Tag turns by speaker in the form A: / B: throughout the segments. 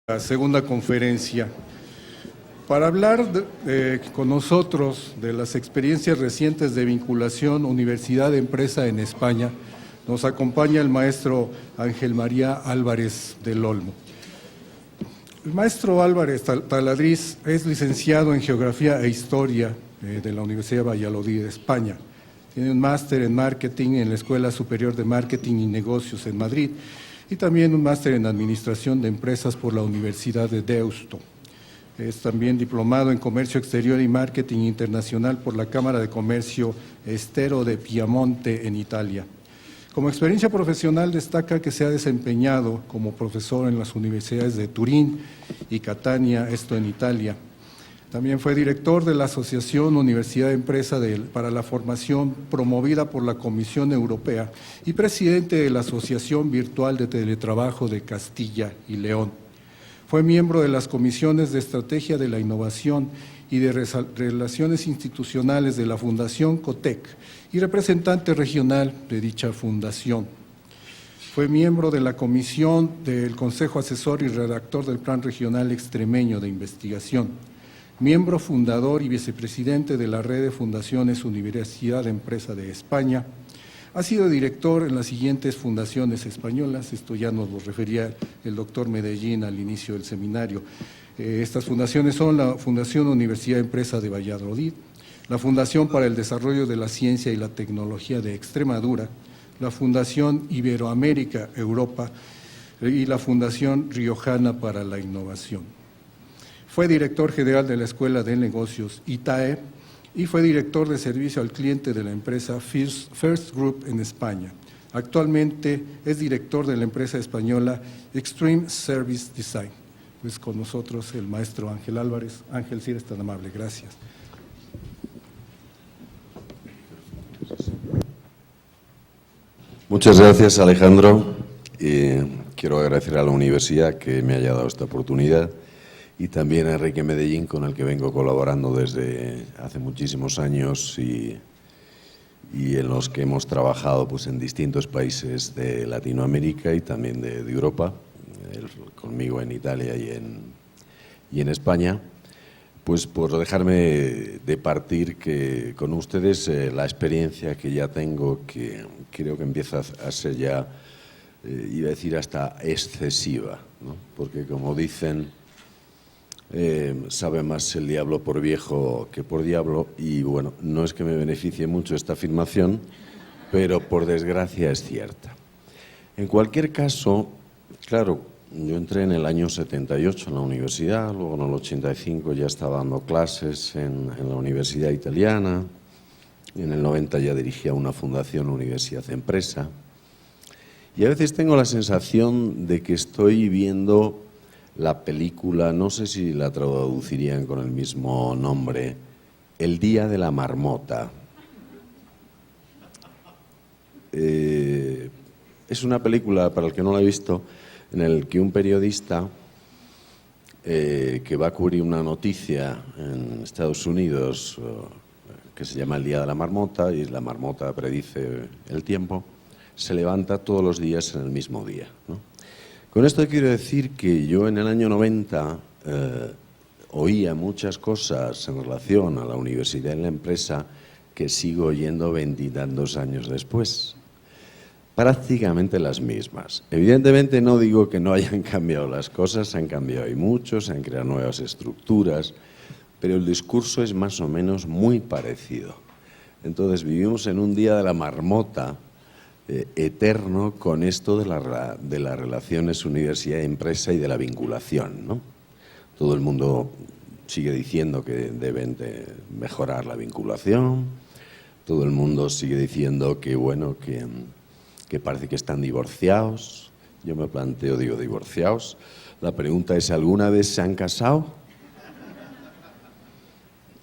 A: La segunda conferencia. Para hablar con nosotros de las experiencias recientes de vinculación universidad-empresa en España, nos acompaña el maestro Ángel María Álvarez del Olmo. El maestro Álvarez Taladriz es licenciado en Geografía e Historia de la Universidad de Valladolid, España. Tiene un máster en Marketing en la Escuela Superior de Marketing y Negocios en Madrid y también un máster en Administración de Empresas por la Universidad de Deusto. Es también diplomado en Comercio Exterior y Marketing Internacional por la Cámara de Comercio Estero de Piamonte en Italia. Como experiencia profesional destaca que se ha desempeñado como profesor en las universidades de Turín y Catania, esto en Italia. También fue director de la Asociación Universidad Empresa para la Formación promovida por la Comisión Europea y presidente de la Asociación Virtual de Teletrabajo de Castilla y León. Fue miembro de las comisiones de Estrategia de la Innovación y de Relaciones Institucionales de la Fundación COTEC y representante regional de dicha fundación. Fue miembro de la comisión del Consejo Asesor y redactor del Plan Regional Extremeño de Investigación. Miembro fundador y vicepresidente de la Red de Fundaciones Universidad Empresa de España. Ha sido director en las siguientes fundaciones españolas, esto ya nos lo refería el doctor Medellín al inicio del seminario. Estas fundaciones son la Fundación Universidad Empresa de Valladolid, la Fundación para el Desarrollo de la Ciencia y la Tecnología de Extremadura, la Fundación Iberoamérica Europa y la Fundación Riojana para la Innovación. Fue director general de la Escuela de Negocios ITAE y fue director de servicio al cliente de la empresa First Group en España. Actualmente es director de la empresa española Extreme Service Design. Pues con nosotros el maestro Ángel Álvarez. Ángel, si eres tan amable, gracias.
B: Muchas gracias, Alejandro. Quiero agradecer a la universidad que me haya dado esta oportunidad y también a Enrique Medellín, con el que vengo colaborando desde hace muchísimos años y en los que hemos trabajado pues, en distintos países de Latinoamérica y también de Europa, conmigo en Italia y en España, pues por dejarme de partir con ustedes la experiencia que ya tengo, que creo que empieza a ser ya, iba a decir hasta excesiva, ¿no? Porque como dicen, sabe más el diablo por viejo que por diablo, y bueno, no es que me beneficie mucho esta afirmación, pero por desgracia es cierta. En cualquier caso, claro, yo entré en el año 78 en la universidad, luego en el 85 ya estaba dando clases en la Universidad Italiana, en el 90 ya dirigía una fundación Universidad Empresa, y a veces tengo la sensación de que estoy viendo la película, no sé si la traducirían con el mismo nombre, El Día de la Marmota. Es una película, para el que no la ha visto, en el que un periodista que va a cubrir una noticia en Estados Unidos que se llama El Día de la Marmota, y la marmota predice el tiempo, se levanta todos los días en el mismo día, ¿no? Con esto quiero decir que yo en el año 90 oía muchas cosas en relación a la universidad y la empresa que sigo oyendo 20 y tantos años después. Prácticamente las mismas. Evidentemente no digo que no hayan cambiado las cosas, han cambiado y mucho, se han creado nuevas estructuras, pero el discurso es más o menos muy parecido. Entonces vivimos en un día de la marmota eterno con esto de las relaciones universidad-empresa y de la vinculación, ¿no? Todo el mundo sigue diciendo que deben de mejorar la vinculación, todo el mundo sigue diciendo que, bueno, que parece que están divorciados. Yo me planteo, digo, divorciados. La pregunta es, ¿alguna vez se han casado?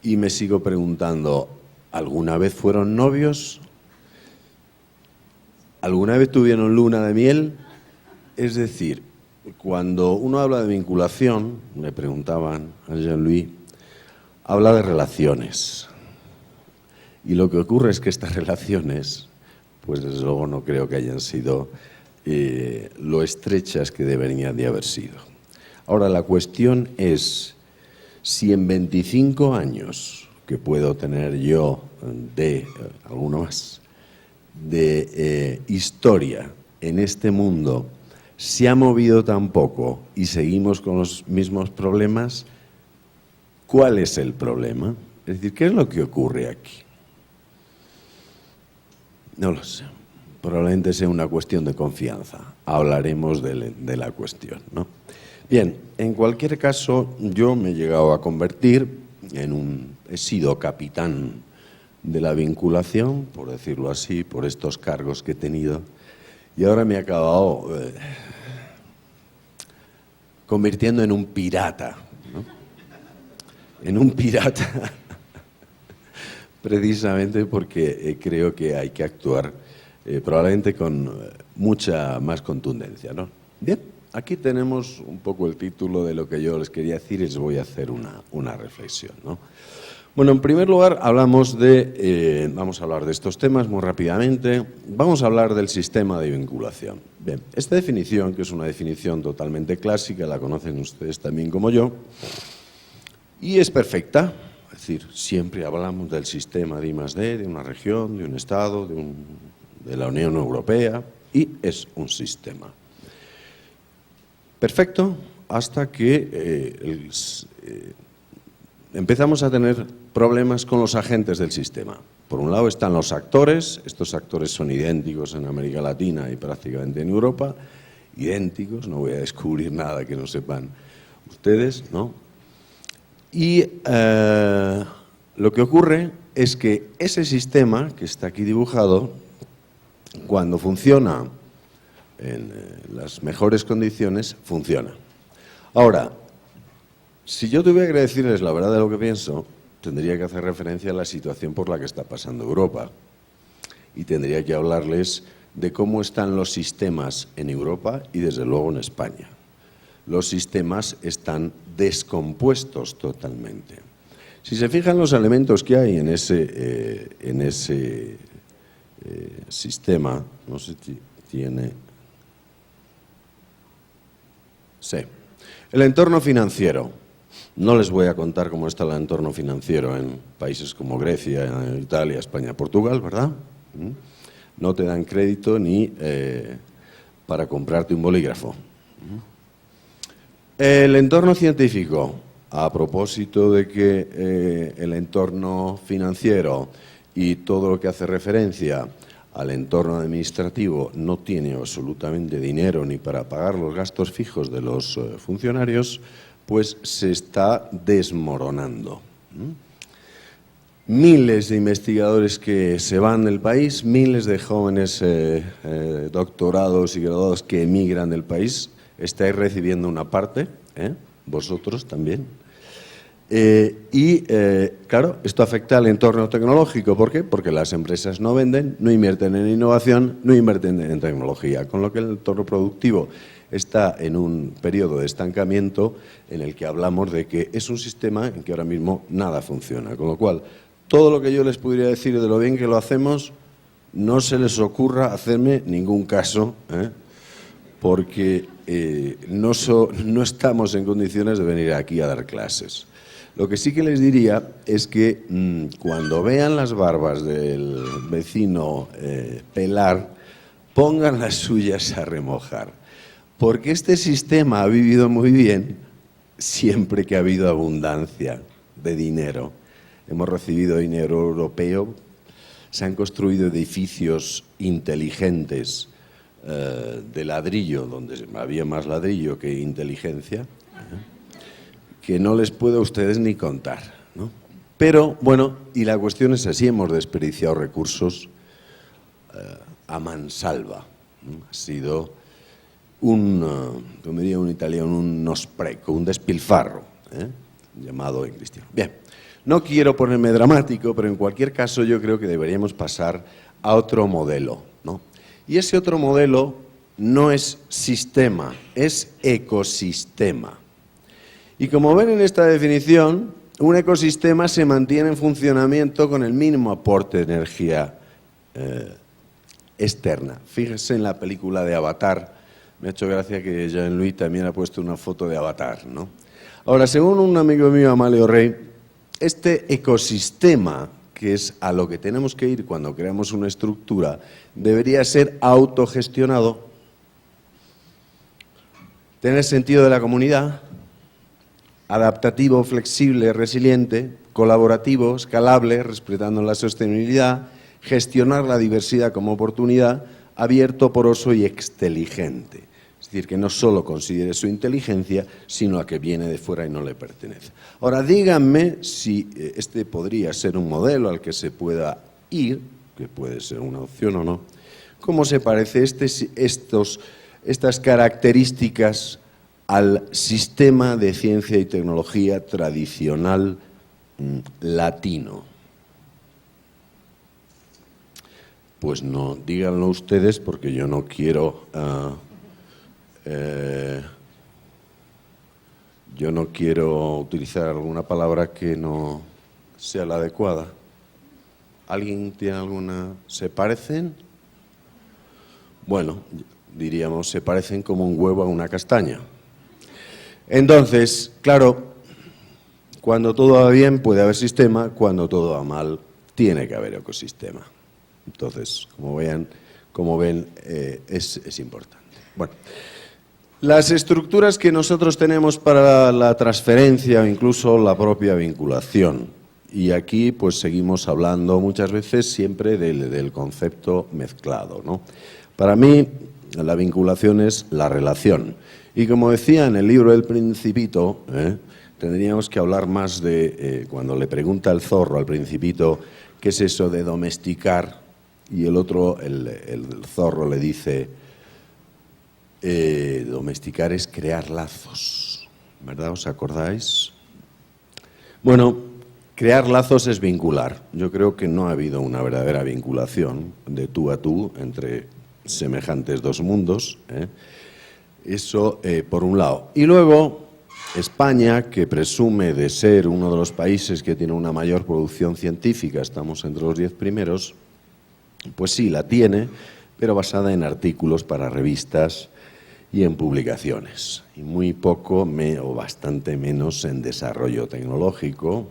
B: Y me sigo preguntando, ¿alguna vez fueron novios? ¿Alguna vez tuvieron luna de miel? Es decir, cuando uno habla de vinculación, le preguntaban a Jean-Louis, habla de relaciones. Y lo que ocurre es que estas relaciones, pues desde luego no creo que hayan sido lo estrechas que deberían de haber sido. Ahora, la cuestión es si en 25 años, que puedo tener yo de alguno más, de historia en este mundo, se ha movido tan poco y seguimos con los mismos problemas, ¿cuál es el problema? Es decir, ¿qué es lo que ocurre aquí? No lo sé. Probablemente sea una cuestión de confianza. Hablaremos de la cuestión, ¿no? Bien, en cualquier caso, yo me he llegado a convertir he sido capitán de la vinculación, por decirlo así, por estos cargos que he tenido, y ahora me he acabado convirtiendo en un pirata, ¿no? En un pirata, precisamente porque creo que hay que actuar probablemente con mucha más contundencia, ¿no? Bien, aquí tenemos un poco el título de lo que yo les quería decir y les voy a hacer una reflexión, ¿no? Bueno, en primer lugar, vamos a hablar de estos temas muy rápidamente. Vamos a hablar del sistema de vinculación. Bien, esta definición, que es una definición totalmente clásica, la conocen ustedes también como yo, y es perfecta. Es decir, siempre hablamos del sistema de I+D, de una región, de un Estado, de la Unión Europea, y es un sistema. Perfecto, hasta que empezamos a tener problemas con los agentes del sistema. Por un lado están los actores, estos actores son idénticos en América Latina y prácticamente en Europa, idénticos, no voy a descubrir nada que no sepan ustedes, ¿no? Y lo que ocurre es que ese sistema que está aquí dibujado, cuando funciona en las mejores condiciones, funciona. Ahora, si yo tuviera que decirles la verdad de lo que pienso, tendría que hacer referencia a la situación por la que está pasando Europa y tendría que hablarles de cómo están los sistemas en Europa y desde luego en España. Los sistemas están descompuestos totalmente. Si se fijan los elementos que hay en ese sistema, no sé si tiene... Sí. El entorno financiero. No les voy a contar cómo está el entorno financiero en países como Grecia, Italia, España, Portugal, ¿verdad? No te dan crédito ni para comprarte un bolígrafo. El entorno científico, a propósito de que el entorno financiero y todo lo que hace referencia al entorno administrativo no tiene absolutamente dinero ni para pagar los gastos fijos de los funcionarios, pues se está desmoronando. Miles de investigadores que se van del país, miles de jóvenes doctorados y graduados que emigran del país, estáis recibiendo una parte, vosotros también. Claro, esto afecta al entorno tecnológico. ¿Por qué? Porque las empresas no venden, no invierten en innovación, no invierten en tecnología, con lo que el entorno productivo está en un periodo de estancamiento en el que hablamos de que es un sistema en que ahora mismo nada funciona. Con lo cual, todo lo que yo les pudiera decir de lo bien que lo hacemos, no se les ocurra hacerme ningún caso, porque no estamos en condiciones de venir aquí a dar clases. Lo que sí que les diría es que cuando vean las barbas del vecino pelar, pongan las suyas a remojar. Porque este sistema ha vivido muy bien siempre que ha habido abundancia de dinero. Hemos recibido dinero europeo, se han construido edificios inteligentes de ladrillo, donde había más ladrillo que inteligencia, que no les puedo a ustedes ni contar, ¿no? Pero, bueno, y la cuestión es así, hemos desperdiciado recursos a mansalva, ¿no? Ha sido como diría un italiano, un spreco, un despilfarro, llamado en cristiano. Bien, no quiero ponerme dramático, pero en cualquier caso yo creo que deberíamos pasar a otro modelo, ¿no? Y ese otro modelo no es sistema, es ecosistema. Y como ven en esta definición, un ecosistema se mantiene en funcionamiento con el mínimo aporte de energía externa. Fíjense en la película de Avatar, Me ha hecho gracia que Jean-Louis también ha puesto una foto de Avatar, ¿no? Ahora, según un amigo mío, Amalio Rey, este ecosistema, que es a lo que tenemos que ir cuando creamos una estructura, debería ser autogestionado, tener sentido de la comunidad, adaptativo, flexible, resiliente, colaborativo, escalable, respetando la sostenibilidad, gestionar la diversidad como oportunidad, abierto, poroso y exteligente. Es decir, que no solo considere su inteligencia, sino a que viene de fuera y no le pertenece. Ahora, díganme si este podría ser un modelo al que se pueda ir, que puede ser una opción o no, cómo se parece estas características al sistema de ciencia y tecnología tradicional latino. Pues no, díganlo ustedes porque yo no quiero utilizar alguna palabra que no sea la adecuada. ¿Alguien tiene alguna? ¿Se parecen? Bueno, diríamos, se parecen como un huevo a una castaña. Entonces, claro, cuando todo va bien puede haber sistema, cuando todo va mal tiene que haber ecosistema. Entonces, como ven, es importante. Bueno, las estructuras que nosotros tenemos para la transferencia o incluso la propia vinculación. Y aquí pues seguimos hablando muchas veces siempre del concepto mezclado, ¿no? Para mí la vinculación es la relación. Y como decía en el libro El Principito, tendríamos que hablar más de cuando le pregunta el zorro al Principito qué es eso de domesticar, y el otro, el zorro, le dice, domesticar es crear lazos, ¿verdad? ¿Os acordáis? Bueno, crear lazos es vincular. Yo creo que no ha habido una verdadera vinculación de tú a tú entre semejantes dos mundos, Eso por un lado. Y luego, España, que presume de ser uno de los países que tiene una mayor producción científica, estamos entre los 10 primeros, pues sí, la tiene, pero basada en artículos para revistas y en publicaciones. Y muy poco o bastante menos en desarrollo tecnológico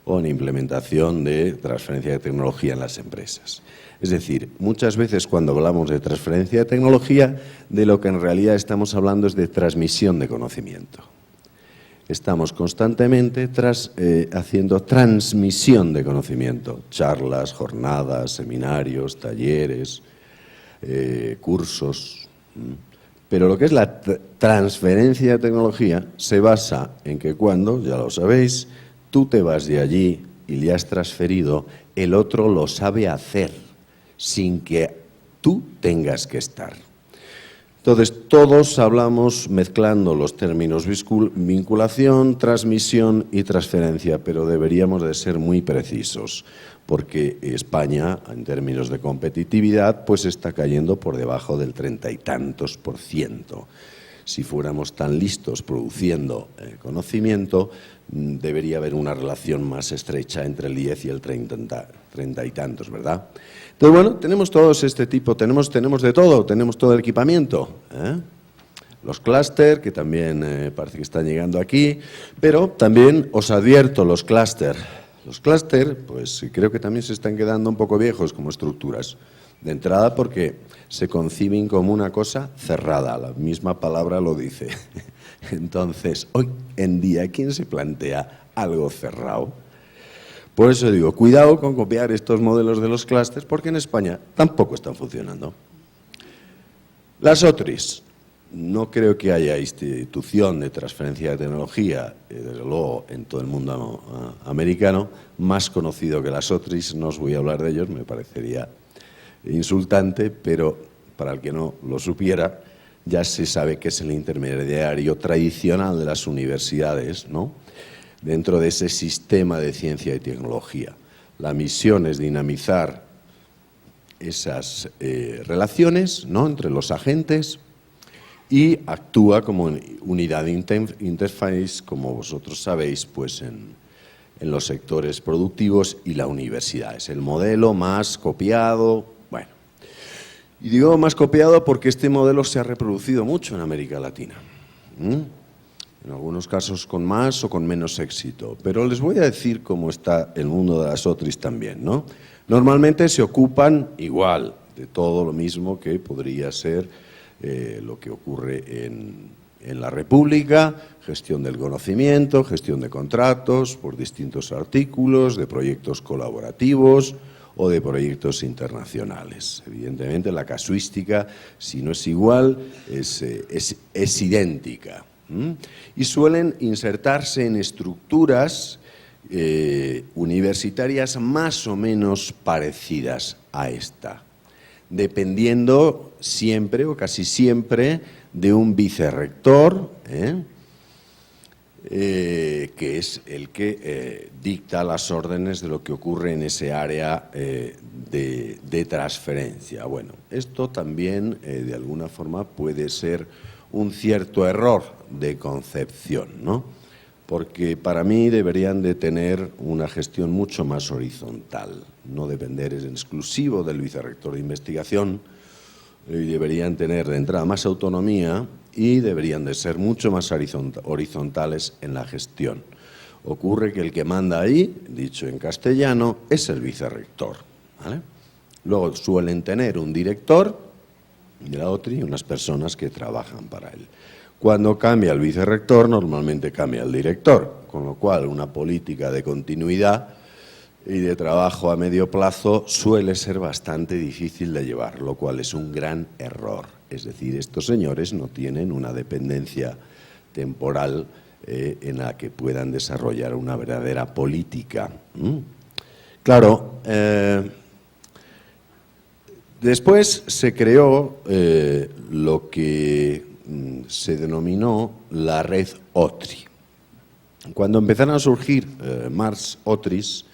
B: o en implementación de transferencia de tecnología en las empresas. Es decir, muchas veces cuando hablamos de transferencia de tecnología, de lo que en realidad estamos hablando es de transmisión de conocimiento. Estamos constantemente haciendo transmisión de conocimiento, charlas, jornadas, seminarios, talleres, cursos. Pero lo que es la transferencia de tecnología se basa en que cuando, ya lo sabéis, tú te vas de allí y le has transferido, el otro lo sabe hacer sin que tú tengas que estar. Entonces, todos hablamos mezclando los términos vinculación, transmisión y transferencia, pero deberíamos de ser muy precisos, porque España, en términos de competitividad, pues está cayendo por debajo del 30 y tantos %. Si fuéramos tan listos produciendo conocimiento, debería haber una relación más estrecha entre el 10 y el 30 y tantos, ¿verdad? Entonces, bueno, tenemos todos este tipo, tenemos de todo, tenemos todo el equipamiento, Los clúster, que también parece que están llegando aquí, pero también os advierto, los clúster, pues creo que también se están quedando un poco viejos como estructuras. De entrada porque se conciben como una cosa cerrada, la misma palabra lo dice. Entonces, hoy en día, ¿quién se plantea algo cerrado? Por eso digo, cuidado con copiar estos modelos de los clústeres, porque en España tampoco están funcionando. Las OTRIs. No creo que haya institución de transferencia de tecnología, desde luego en todo el mundo americano, más conocido que las OTRIs. No os voy a hablar de ellos, me parecería insultante, pero para el que no lo supiera, ya se sabe que es el intermediario tradicional de las universidades, ¿no?, dentro de ese sistema de ciencia y tecnología. La misión es dinamizar esas relaciones, ¿no?, entre los agentes y actúa como unidad de interface, como vosotros sabéis, pues en los sectores productivos y la universidad. Es el modelo más copiado. Bueno, Y digo más copiado porque este modelo se ha reproducido mucho en América Latina. En algunos casos con más o con menos éxito. Pero les voy a decir cómo está el mundo de las OTRIs también, ¿no? Normalmente se ocupan igual de todo lo mismo que podría ser lo que ocurre en la República: gestión del conocimiento, gestión de contratos por distintos artículos, de proyectos colaborativos o de proyectos internacionales. Evidentemente la casuística, si no es igual, es idéntica. Y suelen insertarse en estructuras universitarias más o menos parecidas a esta, dependiendo siempre o casi siempre de un vicerrector, que es el que dicta las órdenes de lo que ocurre en ese área de transferencia. Bueno, esto también de alguna forma puede ser un cierto error de concepción, ¿no? Porque para mí deberían de tener una gestión mucho más horizontal, no depender en exclusivo del vicerrector de investigación, y deberían tener de entrada más autonomía y deberían de ser mucho más horizontales en la gestión. Ocurre que el que manda ahí, dicho en castellano, es el vicerrector, ¿vale? Luego suelen tener un director de la OTRI y unas personas que trabajan para él. Cuando cambia el vicerrector, normalmente cambia el director, con lo cual una política de continuidad y de trabajo a medio plazo suele ser bastante difícil de llevar, lo cual es un gran error. Es decir, estos señores no tienen una dependencia temporal en la que puedan desarrollar una verdadera política. Claro, después se creó lo que se denominó la red OTRI. Cuando empezaron a surgir más OTRIs,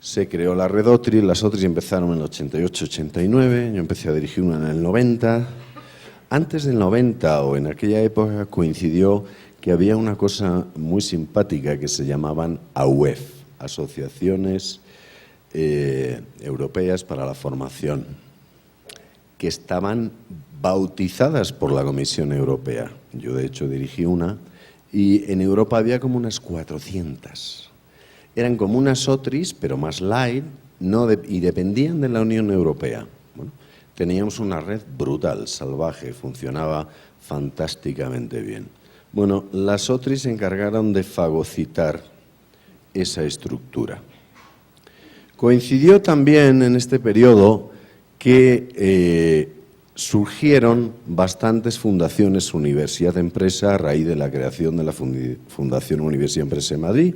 B: se creó la red OTRI. Las OTRIs empezaron en el 88-89, yo empecé a dirigir una en el 90. Antes del 90 o en aquella época coincidió que había una cosa muy simpática que se llamaban AUEF, Asociaciones Europeas para la Formación, que estaban bautizadas por la Comisión Europea. Yo de hecho dirigí una y en Europa había como unas 400. Eran como unas OTRIs, pero más light, y dependían de la Unión Europea. Bueno, teníamos una red brutal, salvaje, funcionaba fantásticamente bien. Bueno, las OTRIs se encargaron de fagocitar esa estructura. Coincidió también en este periodo que surgieron bastantes fundaciones Universidad-Empresa a raíz de la creación de la Fundación Universidad-Empresa de Madrid,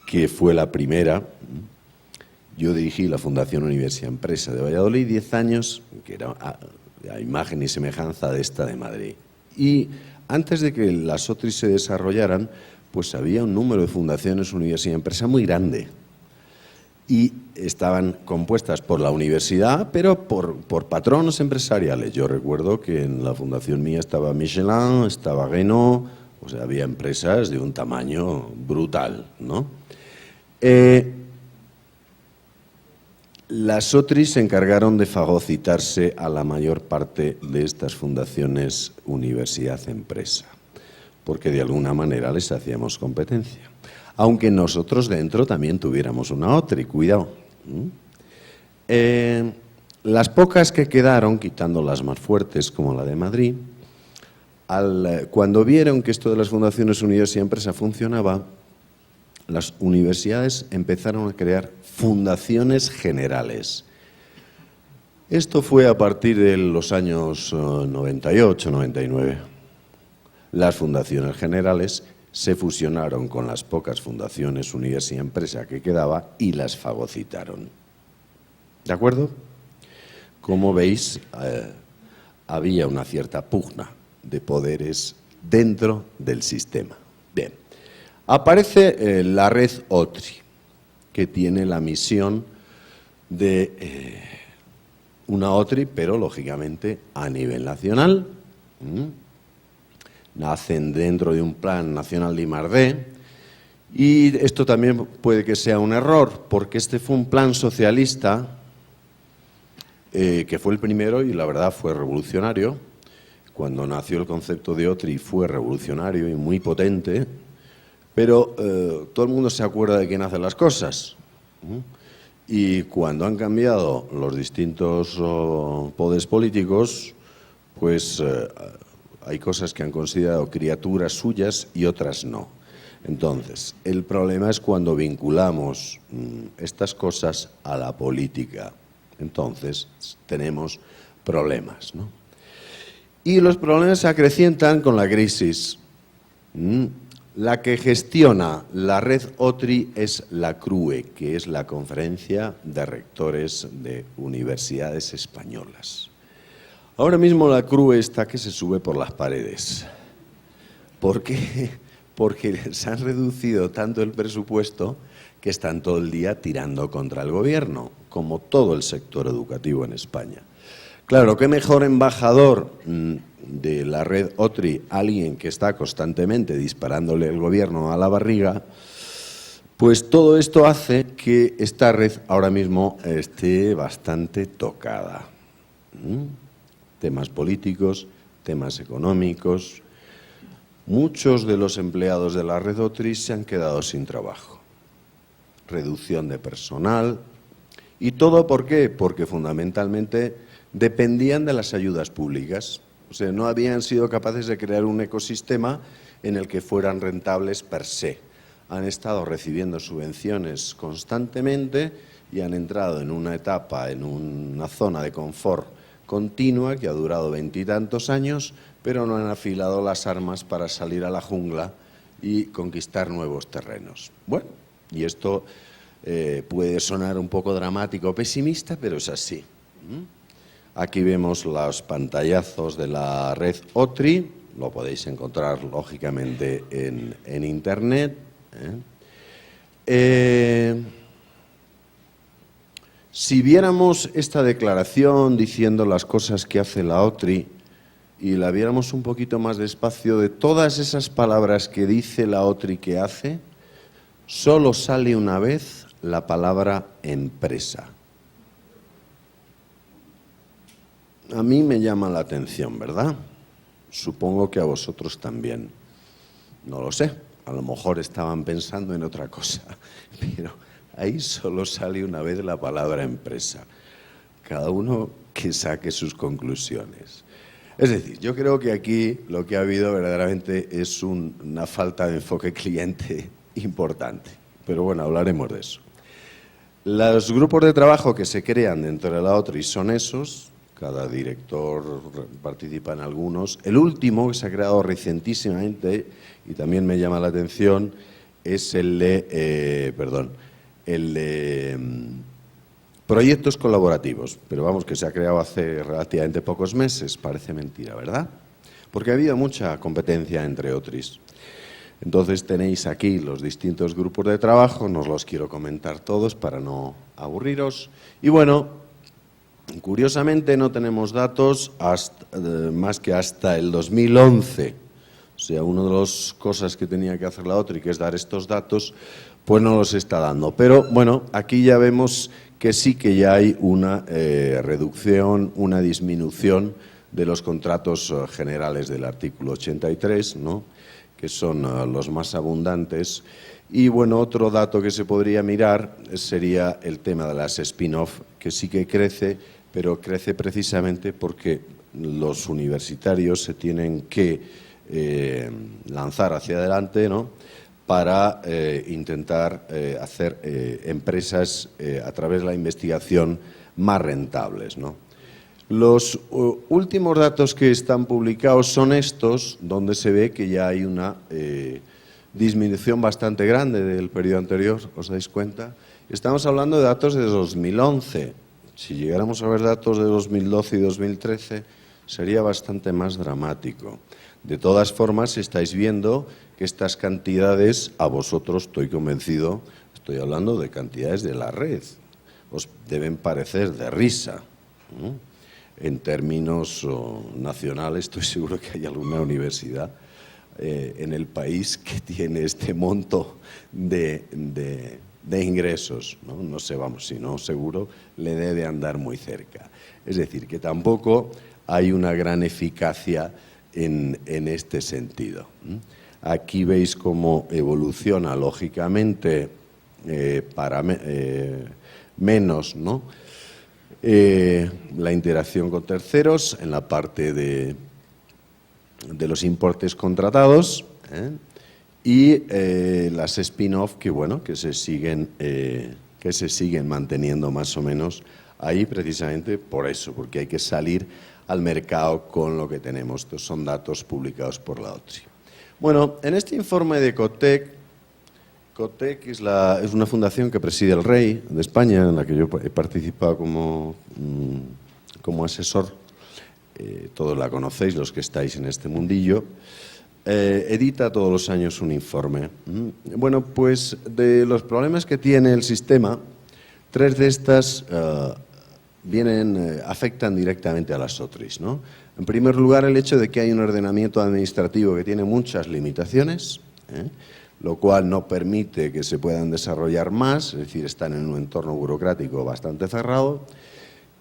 B: que fue la primera. Yo dirigí la Fundación Universidad-Empresa de Valladolid 10 años, que era a imagen y semejanza de esta de Madrid. Y antes de que las OTRIs se desarrollaran, pues había un número de fundaciones Universidad-Empresa muy grande. Y estaban compuestas por la universidad, pero por patronos empresariales. Yo recuerdo que en la fundación mía estaba Michelin, estaba Renault, o sea, había empresas de un tamaño brutal, ¿no? Las OTRIs se encargaron de fagocitarse a la mayor parte de estas fundaciones universidad-empresa, porque de alguna manera les hacíamos competencia. Aunque nosotros dentro también tuviéramos una OTRI, cuidado. Las pocas que quedaron, quitando las más fuertes como la de Madrid, cuando vieron que esto de las fundaciones universidad-empresa funcionaba, las universidades empezaron a crear fundaciones generales. Esto fue a partir de los años 98, 99. Las fundaciones generales se fusionaron con las pocas fundaciones universidad-empresa que quedaba y las fagocitaron. ¿De acuerdo? Como veis, había una cierta pugna de poderes dentro del sistema. Bien, aparece la red OTRI, que tiene la misión de una OTRI, pero lógicamente a nivel nacional. Nacen dentro de un plan nacional de I+D, y esto también puede que sea un error, porque este fue un plan socialista que fue el primero y la verdad fue revolucionario. Cuando nació el concepto de OTRI fue revolucionario y muy potente, pero todo el mundo se acuerda de quién hace las cosas. Y cuando han cambiado los distintos poderes políticos, pues hay cosas que han considerado criaturas suyas y otras no. Entonces, el problema es cuando vinculamos estas cosas a la política. Entonces, tenemos problemas, ¿no? Y los problemas se acrecientan con la crisis. La que gestiona la red OTRI es la CRUE, que es la Conferencia de Rectores de Universidades Españolas. Ahora mismo la CRUE está que se sube por las paredes. ¿Por qué? Porque les han reducido tanto el presupuesto que están todo el día tirando contra el gobierno, como todo el sector educativo en España. Claro, qué mejor embajador de la red OTRI, alguien que está constantemente disparándole el gobierno a la barriga, pues todo esto hace que esta red ahora mismo esté bastante tocada. Temas políticos, temas económicos. Muchos de los empleados de la red OTRI se han quedado sin trabajo. Reducción de personal. ¿Y todo por qué? Porque fundamentalmente dependían de las ayudas públicas. O sea, no habían sido capaces de crear un ecosistema en el que fueran rentables per se. Han estado recibiendo subvenciones constantemente y han entrado en una etapa, en una zona de confort continua que ha durado 20 y tantos años, pero no han afilado las armas para salir a la jungla y conquistar nuevos terrenos. Bueno, y esto puede sonar un poco dramático o pesimista, pero es así. Aquí vemos los pantallazos de la red OTRI, lo podéis encontrar lógicamente en Internet. Si viéramos esta declaración diciendo las cosas que hace la OTRI y la viéramos un poquito más despacio, de todas esas palabras que dice la OTRI que hace, solo sale una vez la palabra empresa. A mí me llama la atención, ¿verdad? Supongo que a vosotros también. No lo sé, a lo mejor estaban pensando en otra cosa, pero ahí solo sale una vez la palabra empresa. Cada uno que saque sus conclusiones. Es decir, yo creo que aquí lo que ha habido verdaderamente es una falta de enfoque cliente importante. Pero bueno, hablaremos de eso. Los grupos de trabajo que se crean dentro de la OTRI son esos. Cada director participa en algunos. El último, que se ha creado recientísimamente, y también me llama la atención, es el de proyectos colaborativos. Pero vamos, que se ha creado hace relativamente pocos meses, parece mentira, ¿verdad? Porque ha habido mucha competencia entre OTRIs. Entonces tenéis aquí los distintos grupos de trabajo, no os los quiero comentar todos para no aburriros. Y bueno, curiosamente no tenemos datos más que hasta el 2011. O sea, una de las cosas que tenía que hacer la OTRI, que es dar estos datos, pues no los está dando. Pero bueno, aquí ya vemos que sí que ya hay una reducción, una disminución de los contratos generales del artículo 83, ¿no?, que son los más abundantes. Y bueno, otro dato que se podría mirar sería el tema de las spin-off, que sí que crece, pero crece precisamente porque los universitarios se tienen que lanzar hacia adelante, ¿no?, para intentar hacer empresas a través de la investigación más rentables, ¿no? Los últimos datos que están publicados son estos, donde se ve que ya hay una disminución bastante grande del periodo anterior, ¿os dais cuenta? Estamos hablando de datos de 2011. Si llegáramos a ver datos de 2012 y 2013, sería bastante más dramático. De todas formas, estáis viendo que estas cantidades, a vosotros estoy convencido, estoy hablando de cantidades de la red, os deben parecer de risa, ¿no? En términos nacionales, estoy seguro que hay alguna universidad en el país que tiene este monto de de ingresos, ¿no? No sé, vamos, si no, seguro le debe andar muy cerca. Es decir, que tampoco hay una gran eficacia en este sentido. Aquí veis cómo evoluciona lógicamente para menos, ¿no? La interacción con terceros en la parte de los importes contratados, y las spin-off que, bueno, que se siguen manteniendo más o menos ahí precisamente por eso, porque hay que salir al mercado con lo que tenemos. Estos son datos publicados por la OTRI. Bueno, en este informe de COTEC es una fundación que preside el Rey de España, en la que yo he participado como asesor. Todos la conocéis, los que estáis en este mundillo. Edita todos los años un informe. Bueno, pues de los problemas que tiene el sistema, 3 de estas afectan directamente a las OTRIs, ¿no? En primer lugar, el hecho de que hay un ordenamiento administrativo que tiene muchas limitaciones, lo cual no permite que se puedan desarrollar más, es decir, están en un entorno burocrático bastante cerrado,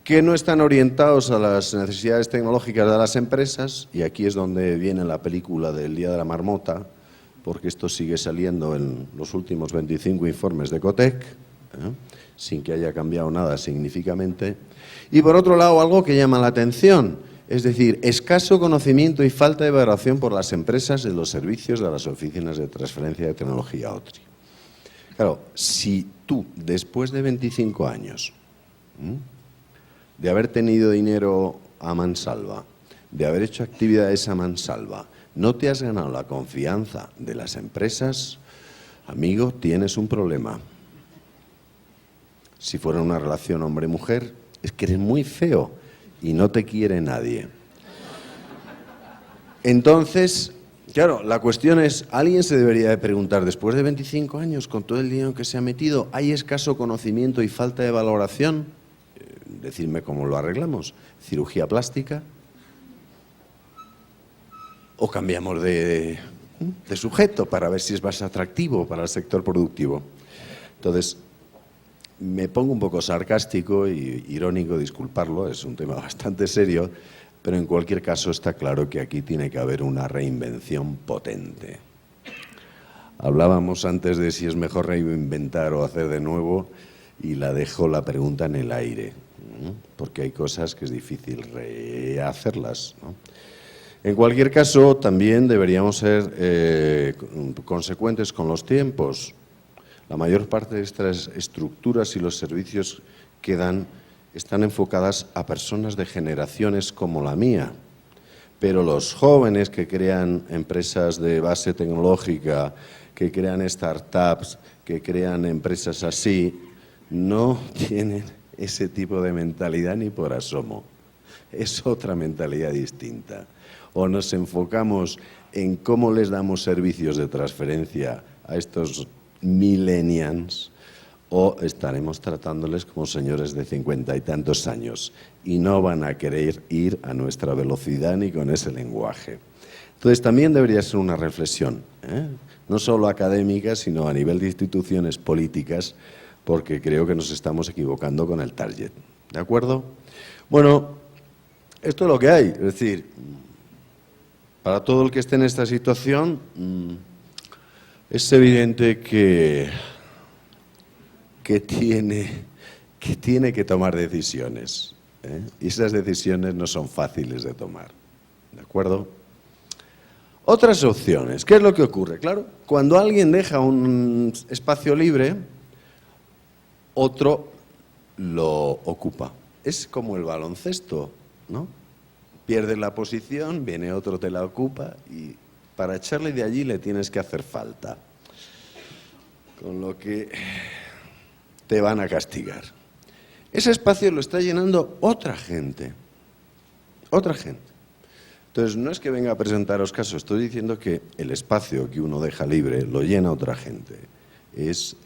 B: que no están orientados a las necesidades tecnológicas de las empresas, y aquí es donde viene la película del Día de la Marmota, porque esto sigue saliendo en los últimos 25 informes de COTEC, sin que haya cambiado nada significativamente. Y por otro lado, algo que llama la atención, es decir, escaso conocimiento y falta de evaluación por las empresas de los servicios de las oficinas de transferencia de tecnología OTRI. Claro, si tú, después de 25 años, de haber tenido dinero a mansalva, de haber hecho actividades a mansalva, no te has ganado la confianza de las empresas, amigo, tienes un problema. Si fuera una relación hombre-mujer, es que eres muy feo y no te quiere nadie. Entonces, claro, la cuestión es, alguien se debería de preguntar, después de 25 años, con todo el dinero que se ha metido, ¿hay escaso conocimiento y falta de valoración? Decidme cómo lo arreglamos. ¿Cirugía plástica? ¿O cambiamos de sujeto para ver si es más atractivo para el sector productivo? Entonces, me pongo un poco sarcástico y irónico, disculparlo, es un tema bastante serio, pero en cualquier caso está claro que aquí tiene que haber una reinvención potente. Hablábamos antes de si es mejor reinventar o hacer de nuevo, y la dejo la pregunta en el aire, porque hay cosas que es difícil rehacerlas, ¿no? En cualquier caso, también deberíamos ser consecuentes con los tiempos. La mayor parte de estas estructuras y los servicios que dan están enfocadas a personas de generaciones como la mía, pero los jóvenes que crean empresas de base tecnológica, que crean startups, que crean empresas así, no tienen ese tipo de mentalidad ni por asomo. Es otra mentalidad distinta. O nos enfocamos en cómo les damos servicios de transferencia a estos millennials, o estaremos tratándoles como señores de 50 y tantos años y no van a querer ir a nuestra velocidad ni con ese lenguaje. Entonces también debería ser una reflexión, no solo académica, sino a nivel de instituciones políticas, porque creo que nos estamos equivocando con el target. ¿De acuerdo? Bueno, esto es lo que hay. Es decir, para todo el que esté en esta situación, es evidente que tiene que tomar decisiones, y esas decisiones no son fáciles de tomar. ¿De acuerdo? Otras opciones. ¿Qué es lo que ocurre? Claro, cuando alguien deja un espacio libre, otro lo ocupa. Es como el baloncesto, ¿no? Pierdes la posición, viene otro, te la ocupa, y para echarle de allí le tienes que hacer falta. Con lo que te van a castigar. Ese espacio lo está llenando otra gente. Otra gente. Entonces, no es que venga a presentaros casos, estoy diciendo que el espacio que uno deja libre lo llena otra gente. Es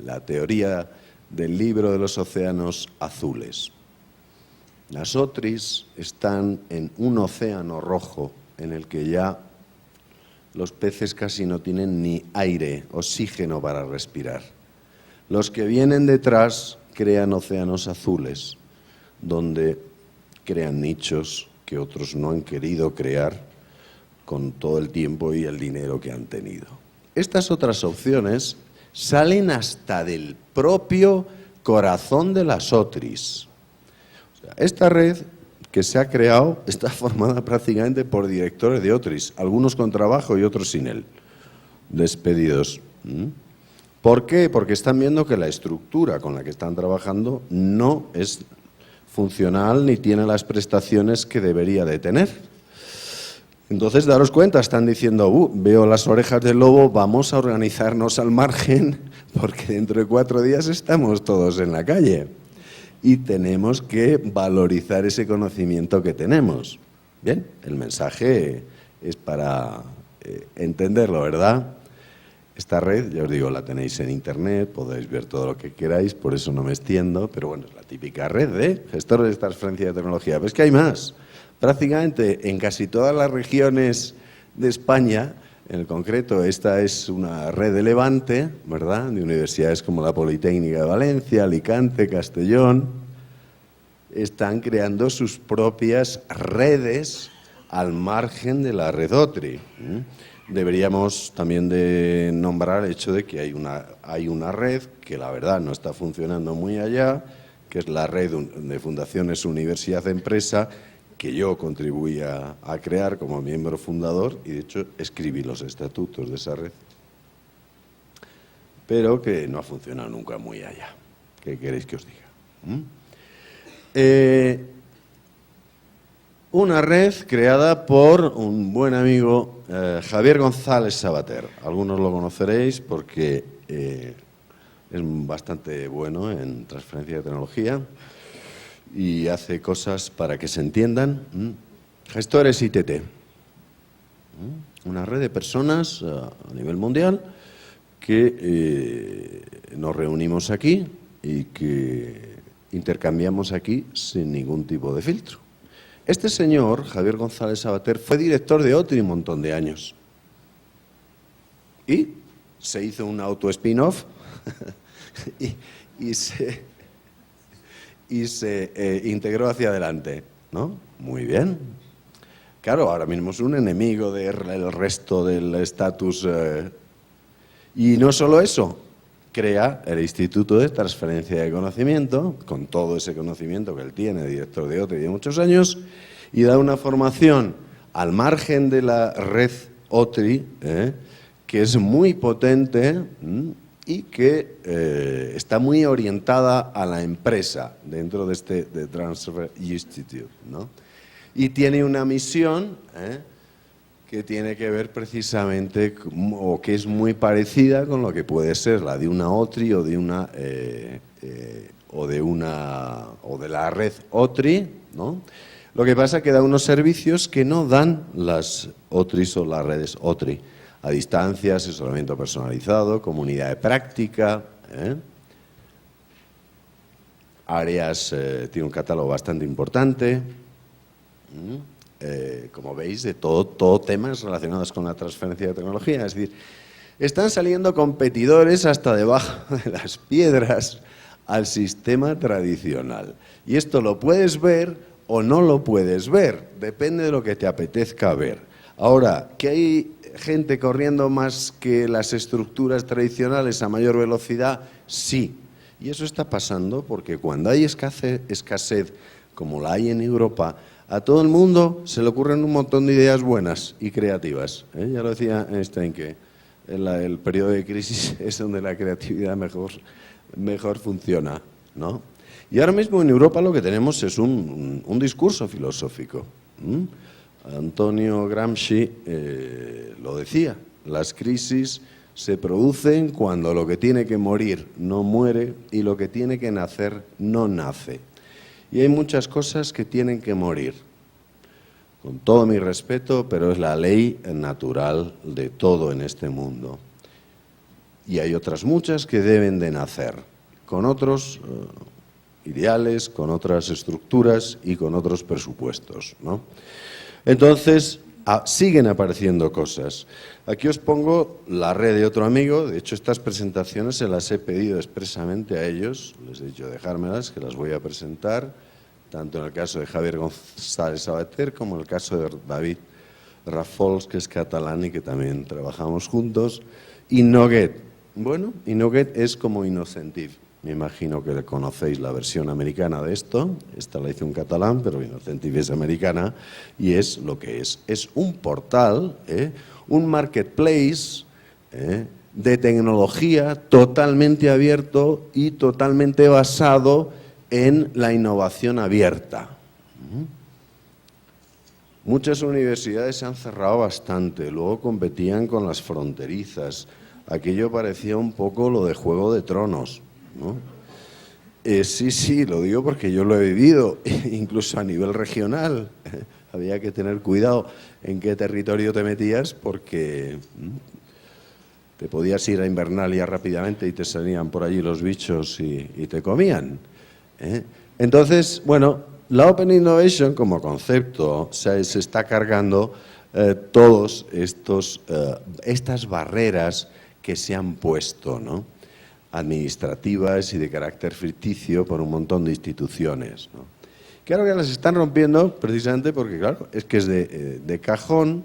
B: la teoría del libro de los océanos azules. Las OTRIs están en un océano rojo en el que ya los peces casi no tienen ni aire, oxígeno para respirar. Los que vienen detrás crean océanos azules, donde crean nichos que otros no han querido crear con todo el tiempo y el dinero que han tenido. Estas otras opciones salen hasta del propio corazón de las OTRIs. O sea, esta red que se ha creado está formada prácticamente por directores de OTRIs, algunos con trabajo y otros sin él, despedidos. ¿Por qué? Porque están viendo que la estructura con la que están trabajando no es funcional ni tiene las prestaciones que debería de tener. Entonces, daros cuenta, están diciendo, veo las orejas del lobo, vamos a organizarnos al margen, porque dentro de 4 días estamos todos en la calle y tenemos que valorizar ese conocimiento que tenemos. Bien, el mensaje es para entenderlo, ¿verdad? Esta red, ya os digo, la tenéis en internet, podéis ver todo lo que queráis, por eso no me extiendo, pero bueno, es la típica red de gestores de transferencia de tecnología. Pero es que hay más. Prácticamente en casi todas las regiones de España, en concreto esta es una red de Levante, ¿verdad?, de universidades como la Politécnica de Valencia, Alicante, Castellón, están creando sus propias redes al margen de la red OTRI. Deberíamos también de nombrar el hecho de que hay una red que la verdad no está funcionando muy allá, que es la red de Fundaciones Universidad Empresa, que yo contribuí a crear como miembro fundador y de hecho escribí los estatutos de esa red, pero que no ha funcionado nunca muy allá. ¿Qué queréis que os diga? Una red creada por un buen amigo, Javier González Sabater. Algunos lo conoceréis porque es bastante bueno en transferencia de tecnología y hace cosas para que se entiendan. Gestores ITT. Una red de personas a nivel mundial que nos reunimos aquí y que intercambiamos aquí sin ningún tipo de filtro. Este señor, Javier González Sabater, fue director de OTRI un montón de años. Y se hizo un auto-spin-off y se integró hacia adelante, ¿no? Muy bien. Claro, ahora mismo es un enemigo del resto del estatus. Y no solo eso, crea el Instituto de Transferencia de Conocimiento, con todo ese conocimiento que él tiene, director de OTRI de muchos años, y da una formación al margen de la red OTRI, que es muy potente y que está muy orientada a la empresa dentro de este de Transfer Institute, ¿no? Y tiene una misión que tiene que ver precisamente, o que es muy parecida con lo que puede ser la de una OTRI o de la red OTRI, ¿no? Lo que pasa es que da unos servicios que no dan las OTRIs o las redes OTRI. A distancia, asesoramiento personalizado, comunidad de práctica, áreas, tiene un catálogo bastante importante. Como veis, de todo temas relacionados con la transferencia de tecnología. Es decir, están saliendo competidores hasta debajo de las piedras al sistema tradicional. Y esto lo puedes ver o no lo puedes ver, depende de lo que te apetezca ver. Ahora, ¿que hay gente corriendo más que las estructuras tradicionales a mayor velocidad? Sí. Y eso está pasando porque cuando hay escasez como la hay en Europa, a todo el mundo se le ocurren un montón de ideas buenas y creativas. Ya lo decía Einstein, que el periodo de crisis es donde la creatividad mejor funciona, ¿no? Y ahora mismo en Europa lo que tenemos es un discurso filosófico. Antonio Gramsci lo decía, las crisis se producen cuando lo que tiene que morir no muere y lo que tiene que nacer no nace. Y hay muchas cosas que tienen que morir, con todo mi respeto, pero es la ley natural de todo en este mundo. Y hay otras muchas que deben de nacer, con otros ideales, con otras estructuras y con otros presupuestos, ¿no? Entonces, siguen apareciendo cosas. Aquí os pongo la red de otro amigo. De hecho, estas presentaciones se las he pedido expresamente a ellos. Les he dicho dejármelas, que las voy a presentar, tanto en el caso de Javier González Sabater como en el caso de David Rafols, que es catalán y que también trabajamos juntos. Innoget. Bueno, Innoget es como Innocentive. Me imagino que conocéis la versión americana de esto. Esta la hice un catalán, pero Innocentive es americana y es lo que es. Es un portal, un marketplace de tecnología totalmente abierto y totalmente basado en la innovación abierta. Muchas universidades se han cerrado bastante, luego competían con las fronterizas. Aquello parecía un poco lo de Juego de Tronos, ¿no? Sí, lo digo porque yo lo he vivido, incluso a nivel regional. Había que tener cuidado en qué territorio te metías porque te podías ir a Invernalia rápidamente y te salían por allí los bichos y te comían. Entonces, bueno, la Open Innovation como concepto se está cargando todos estas barreras que se han puesto, ¿no?, administrativas y de carácter ficticio por un montón de instituciones, ¿no? Claro que las están rompiendo precisamente porque, claro, es que es de cajón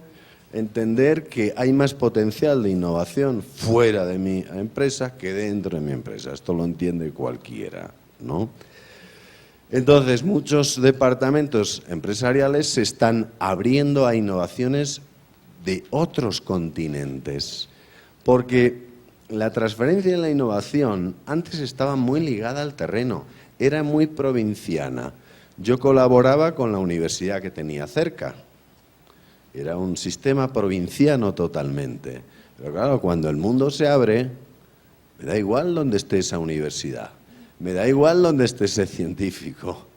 B: entender que hay más potencial de innovación fuera de mi empresa que dentro de mi empresa. Esto lo entiende cualquiera, ¿no? Entonces, muchos departamentos empresariales se están abriendo a innovaciones de otros continentes, porque la transferencia de la innovación antes estaba muy ligada al terreno, era muy provinciana. Yo colaboraba con la universidad que tenía cerca, era un sistema provinciano totalmente. Pero claro, cuando el mundo se abre, me da igual dónde esté esa universidad, me da igual dónde esté ese científico.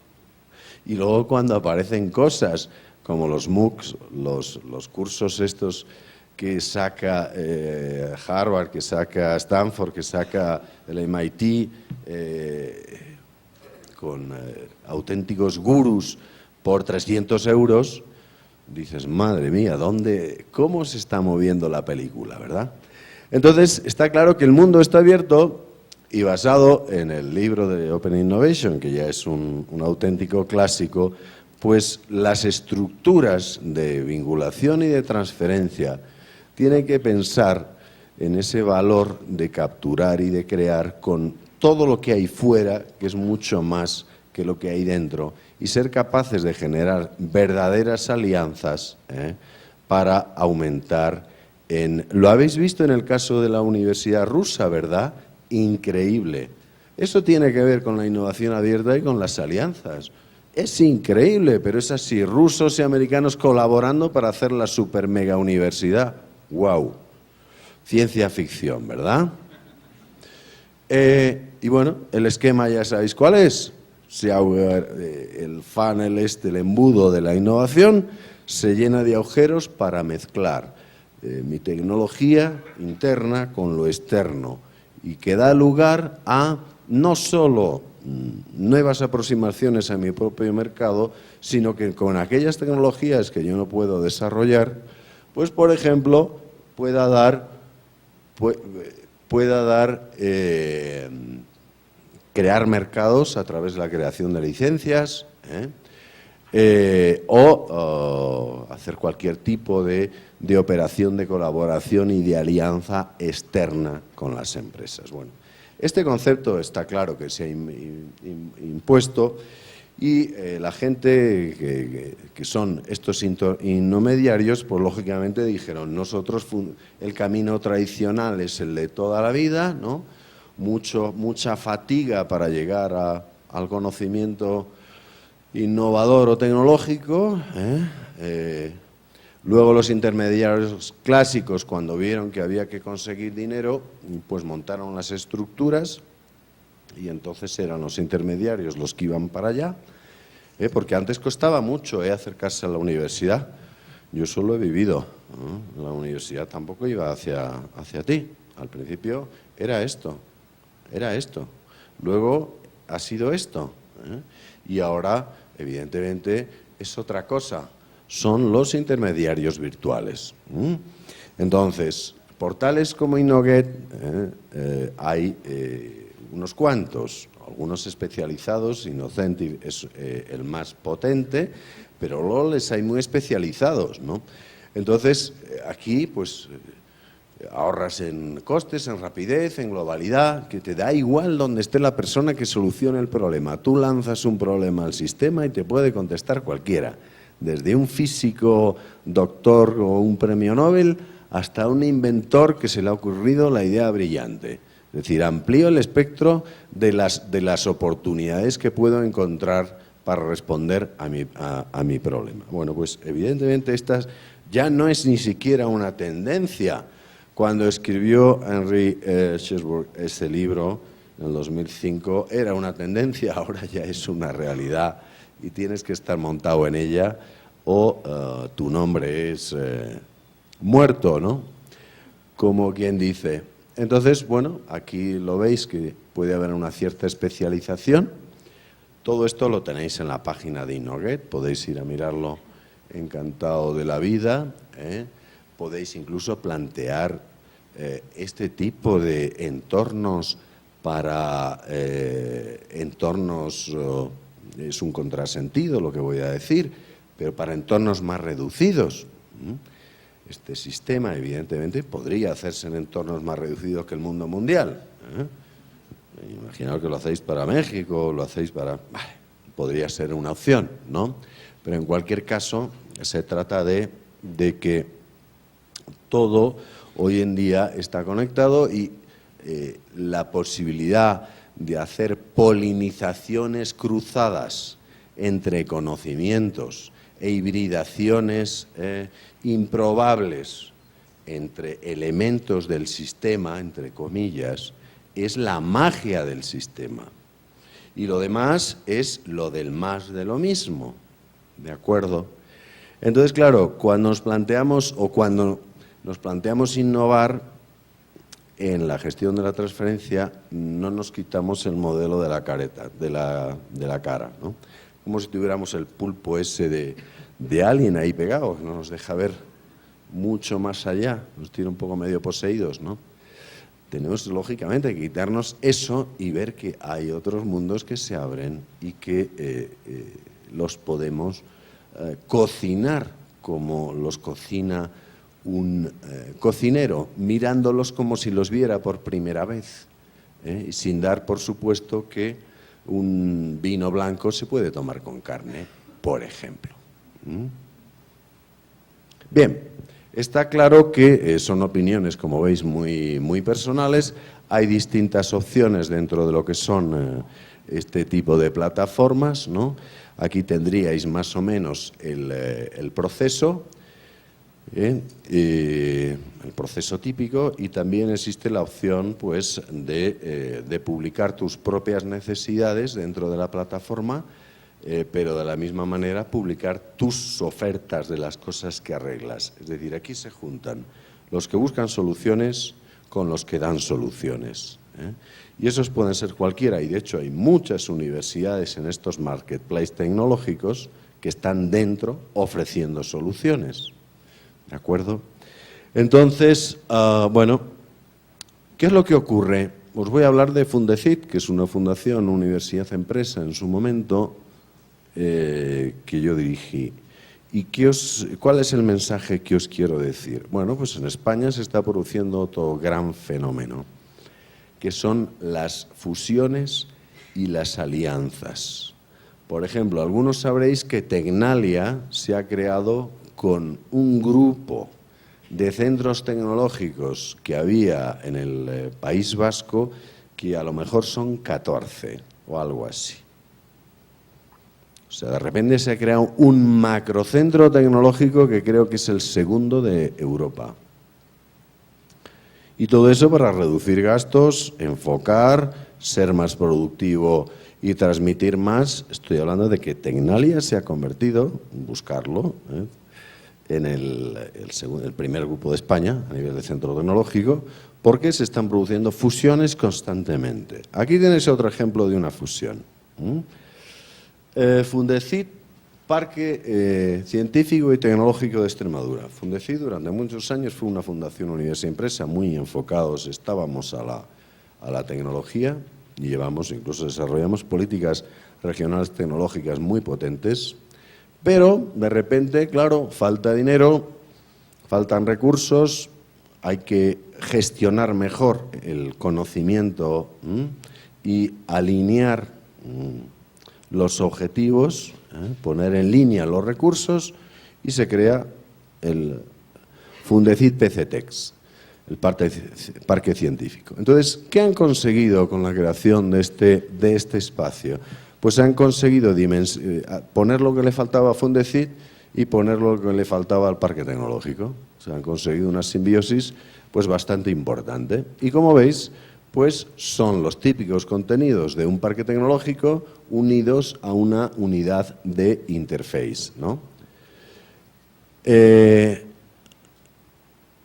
B: Y luego cuando aparecen cosas como los MOOCs, los cursos estos que saca Harvard, que saca Stanford, que saca el MIT, con auténticos gurús por 300 euros, dices, madre mía, ¿cómo se está moviendo la película, verdad? Entonces, está claro que el mundo está abierto y basado en el libro de Open Innovation, que ya es un auténtico clásico, pues las estructuras de vinculación y de transferencia tienen que pensar en ese valor de capturar y de crear con todo lo que hay fuera, que es mucho más que lo que hay dentro, y ser capaces de generar verdaderas alianzas para aumentar Lo habéis visto en el caso de la Universidad Rusa, ¿verdad? Increíble. Eso tiene que ver con la innovación abierta y con las alianzas. Es increíble, pero es así, rusos y americanos colaborando para hacer la super mega universidad. ¡Wow! Ciencia ficción, ¿verdad? Y bueno, el esquema ya sabéis cuál es. El funnel el embudo de la innovación, se llena de agujeros para mezclar mi tecnología interna con lo externo y que da lugar a no solo nuevas aproximaciones a mi propio mercado, sino que con aquellas tecnologías que yo no puedo desarrollar, pues por ejemplo, pueda dar crear mercados a través de la creación de licencias, o hacer cualquier tipo de operación de colaboración y de alianza externa con las empresas. Bueno, este concepto está claro que se ha impuesto y la gente que son estos intermediarios, pues lógicamente dijeron, nosotros el camino tradicional es el de toda la vida, ¿no? Mucha fatiga para llegar al conocimiento innovador o tecnológico. Luego los intermediarios clásicos, cuando vieron que había que conseguir dinero, pues montaron las estructuras y entonces eran los intermediarios los que iban para allá, porque antes costaba mucho acercarse a la universidad. Yo solo he vivido, la universidad tampoco iba hacia ti. Al principio era esto, luego ha sido esto, y ahora evidentemente es otra cosa. son los intermediarios virtuales. Entonces, portales como Innoget hay unos cuantos, algunos especializados. Innocentive es el más potente, pero luego les hay muy especializados, ¿no? Entonces, aquí, pues, ahorras en costes, en rapidez, en globalidad, que te da igual donde esté la persona que solucione el problema. Tú lanzas un problema al sistema y te puede contestar cualquiera, desde un físico, doctor o un premio Nobel, hasta un inventor que se le ha ocurrido la idea brillante. Es decir, amplío el espectro de las oportunidades que puedo encontrar para responder a mi problema. Bueno, pues evidentemente estas ya no es ni siquiera una tendencia. Cuando escribió Henry Schwartzberg ese libro, en el 2005, era una tendencia, ahora ya es una realidad y tienes que estar montado en ella o tu nombre es muerto, ¿no? Como quien dice. Entonces, bueno, aquí lo veis que puede haber una cierta especialización. Todo esto lo tenéis en la página de Innoget, podéis ir a mirarlo encantado de la vida, podéis incluso plantear este tipo de entornos para entornos, es un contrasentido lo que voy a decir, pero para entornos más reducidos. Este sistema, evidentemente, podría hacerse en entornos más reducidos que el mundo mundial. Imaginaos que lo hacéis para México, lo hacéis para... Vale, podría ser una opción, ¿no? Pero en cualquier caso, se trata de que todo hoy en día está conectado y la posibilidad de hacer polinizaciones cruzadas entre conocimientos e hibridaciones improbables entre elementos del sistema, entre comillas, es la magia del sistema. Y lo demás es lo del más de lo mismo, ¿de acuerdo? Entonces, claro, cuando nos planteamos innovar en la gestión de la transferencia, no nos quitamos el modelo de la careta, de la cara, ¿no? Como si tuviéramos el pulpo ese de Alien ahí pegado, no nos deja ver mucho más allá, nos tiene un poco medio poseídos, ¿no? Tenemos, lógicamente, que quitarnos eso y ver que hay otros mundos que se abren y que los podemos cocinar como los cocina un cocinero, mirándolos como si los viera por primera vez, sin dar por supuesto que un vino blanco se puede tomar con carne, por ejemplo. Bien, está claro que son opiniones, como veis, muy personales. Hay distintas opciones dentro de lo que son este tipo de plataformas, ¿no? Aquí tendríais más o menos el proceso. El proceso típico, y también existe la opción, pues, de publicar tus propias necesidades dentro de la plataforma, pero de la misma manera publicar tus ofertas de las cosas que arreglas. Es decir, aquí se juntan los que buscan soluciones con los que dan soluciones, y esos pueden ser cualquiera, y de hecho hay muchas universidades en estos marketplaces tecnológicos que están dentro ofreciendo soluciones. ¿De acuerdo? Entonces, bueno, ¿qué es lo que ocurre? Os voy a hablar de Fundecit, que es una fundación, universidad-empresa en su momento, que yo dirigí. ¿Y cuál es el mensaje que os quiero decir? Bueno, pues en España se está produciendo otro gran fenómeno, que son las fusiones y las alianzas. Por ejemplo, algunos sabréis que Tecnalia se ha creado con un grupo de centros tecnológicos que había en el País Vasco, que a lo mejor son 14 o algo así. O sea, de repente se ha creado un macrocentro tecnológico que creo que es el segundo de Europa. Y todo eso para reducir gastos, enfocar, ser más productivo y transmitir más. Estoy hablando de que Tecnalia se ha convertido, buscarlo, en el primer grupo de España a nivel de centro tecnológico, porque se están produciendo fusiones constantemente. Aquí tenéis otro ejemplo de una fusión. Fundecit Parque Científico y Tecnológico de Extremadura. Fundecid durante muchos años, fue una fundación universidad empresa, muy enfocados estábamos a la tecnología y incluso desarrollamos políticas regionales tecnológicas muy potentes, pero de repente, claro, falta dinero, faltan recursos, hay que gestionar mejor el conocimiento y alinear los objetivos, poner en línea los recursos, y se crea el Fundecid PCTEX, el Parque Científico. Entonces, ¿qué han conseguido con la creación de este espacio? Pues han conseguido poner lo que le faltaba a Fundecid y poner lo que le faltaba al Parque Tecnológico. O sea, han conseguido una simbiosis pues bastante importante. Y como veis, pues son los típicos contenidos de un parque tecnológico unidos a una unidad de interface, ¿no?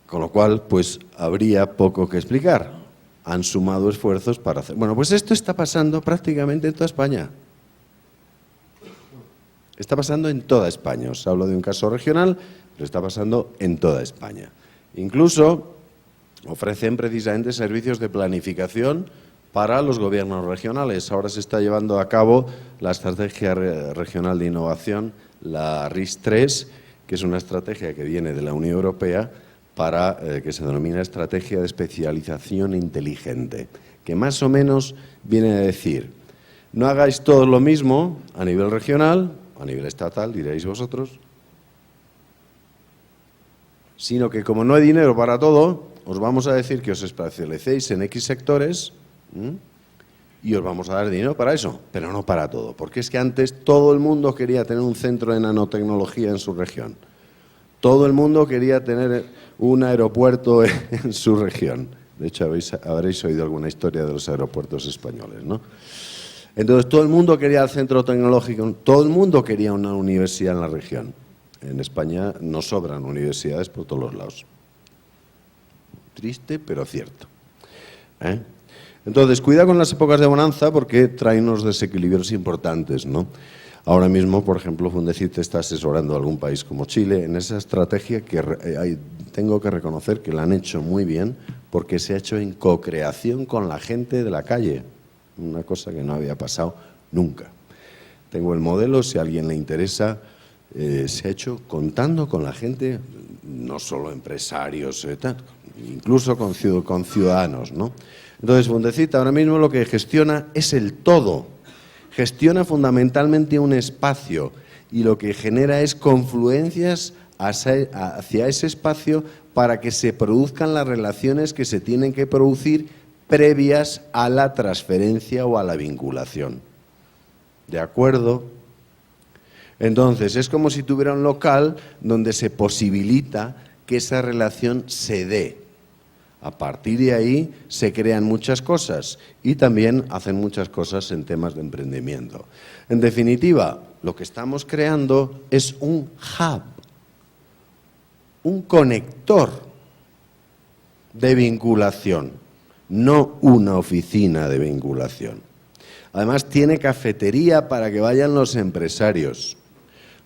B: Con lo cual, pues habría poco que explicar. Han sumado esfuerzos para hacer... Bueno, pues esto está pasando prácticamente en toda España. Está pasando en toda España. Os hablo de un caso regional, pero está pasando en toda España. Incluso ofrecen precisamente servicios de planificación para los gobiernos regionales. Ahora se está llevando a cabo la Estrategia Regional de Innovación, la RIS3, que es una estrategia que viene de la Unión Europea para que se denomina Estrategia de Especialización Inteligente, que más o menos viene a decir: no hagáis todos lo mismo a nivel regional, a nivel estatal, diréis vosotros, sino que como no hay dinero para todo, os vamos a decir que os especialicéis en X sectores y os vamos a dar dinero para eso, pero no para todo. Porque es que antes todo el mundo quería tener un centro de nanotecnología en su región. Todo el mundo quería tener un aeropuerto en su región. De hecho, habréis oído alguna historia de los aeropuertos españoles, ¿no? Entonces, todo el mundo quería el centro tecnológico, todo el mundo quería una universidad en la región. En España no sobran universidades por todos los lados. Triste, pero cierto. Entonces, cuidado con las épocas de bonanza porque traen unos desequilibrios importantes, ¿no? Ahora mismo, por ejemplo, Fundecid está asesorando a algún país como Chile en esa estrategia que tengo que reconocer que la han hecho muy bien porque se ha hecho en co-creación con la gente de la calle, una cosa que no había pasado nunca. Tengo el modelo, si a alguien le interesa, se ha hecho contando con la gente, no solo empresarios, incluso con ciudadanos, ¿no? Entonces, Fundecid ahora mismo lo que gestiona es el todo. Gestiona fundamentalmente un espacio y lo que genera es confluencias hacia ese espacio para que se produzcan las relaciones que se tienen que producir previas a la transferencia o a la vinculación. ¿De acuerdo? Entonces, es como si tuviera un local donde se posibilita que esa relación se dé. A partir de ahí se crean muchas cosas y también hacen muchas cosas en temas de emprendimiento. En definitiva, lo que estamos creando es un hub, un conector de vinculación, no una oficina de vinculación. Además, tiene cafetería para que vayan los empresarios,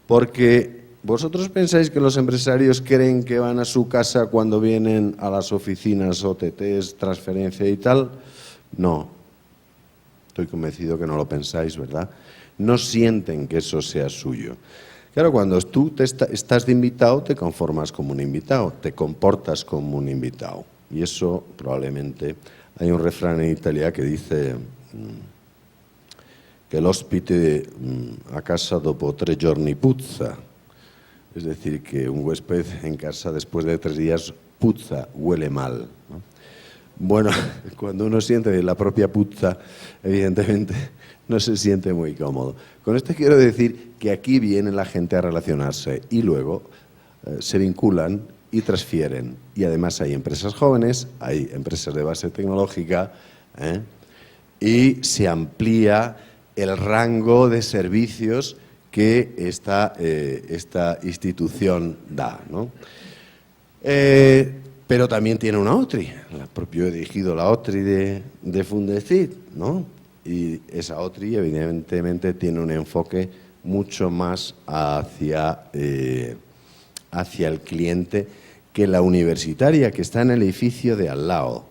B: porque ¿vosotros pensáis que los empresarios creen que van a su casa cuando vienen a las oficinas OTTs, transferencia y tal? No. Estoy convencido que no lo pensáis, ¿verdad? No sienten que eso sea suyo. Claro, cuando tú estás de invitado, te conformas como un invitado, te comportas como un invitado. Y eso probablemente... Hay un refrán en Italia que dice que l'ospite a casa dopo 3 giorni puzza. Es decir, que un huésped en casa después de 3 días puzza, huele mal, ¿no? Bueno, cuando uno siente la propia puzza, evidentemente no se siente muy cómodo. Con esto quiero decir que aquí viene la gente a relacionarse y luego se vinculan y transfieren. Y además hay empresas jóvenes, hay empresas de base tecnológica, y se amplía el rango de servicios que esta institución da, ¿no? Pero también tiene una OTRI. Yo he dirigido la OTRI de Fundecid, ¿no? Y esa OTRI evidentemente tiene un enfoque mucho más hacia el cliente que la universitaria, que está en el edificio de al lado,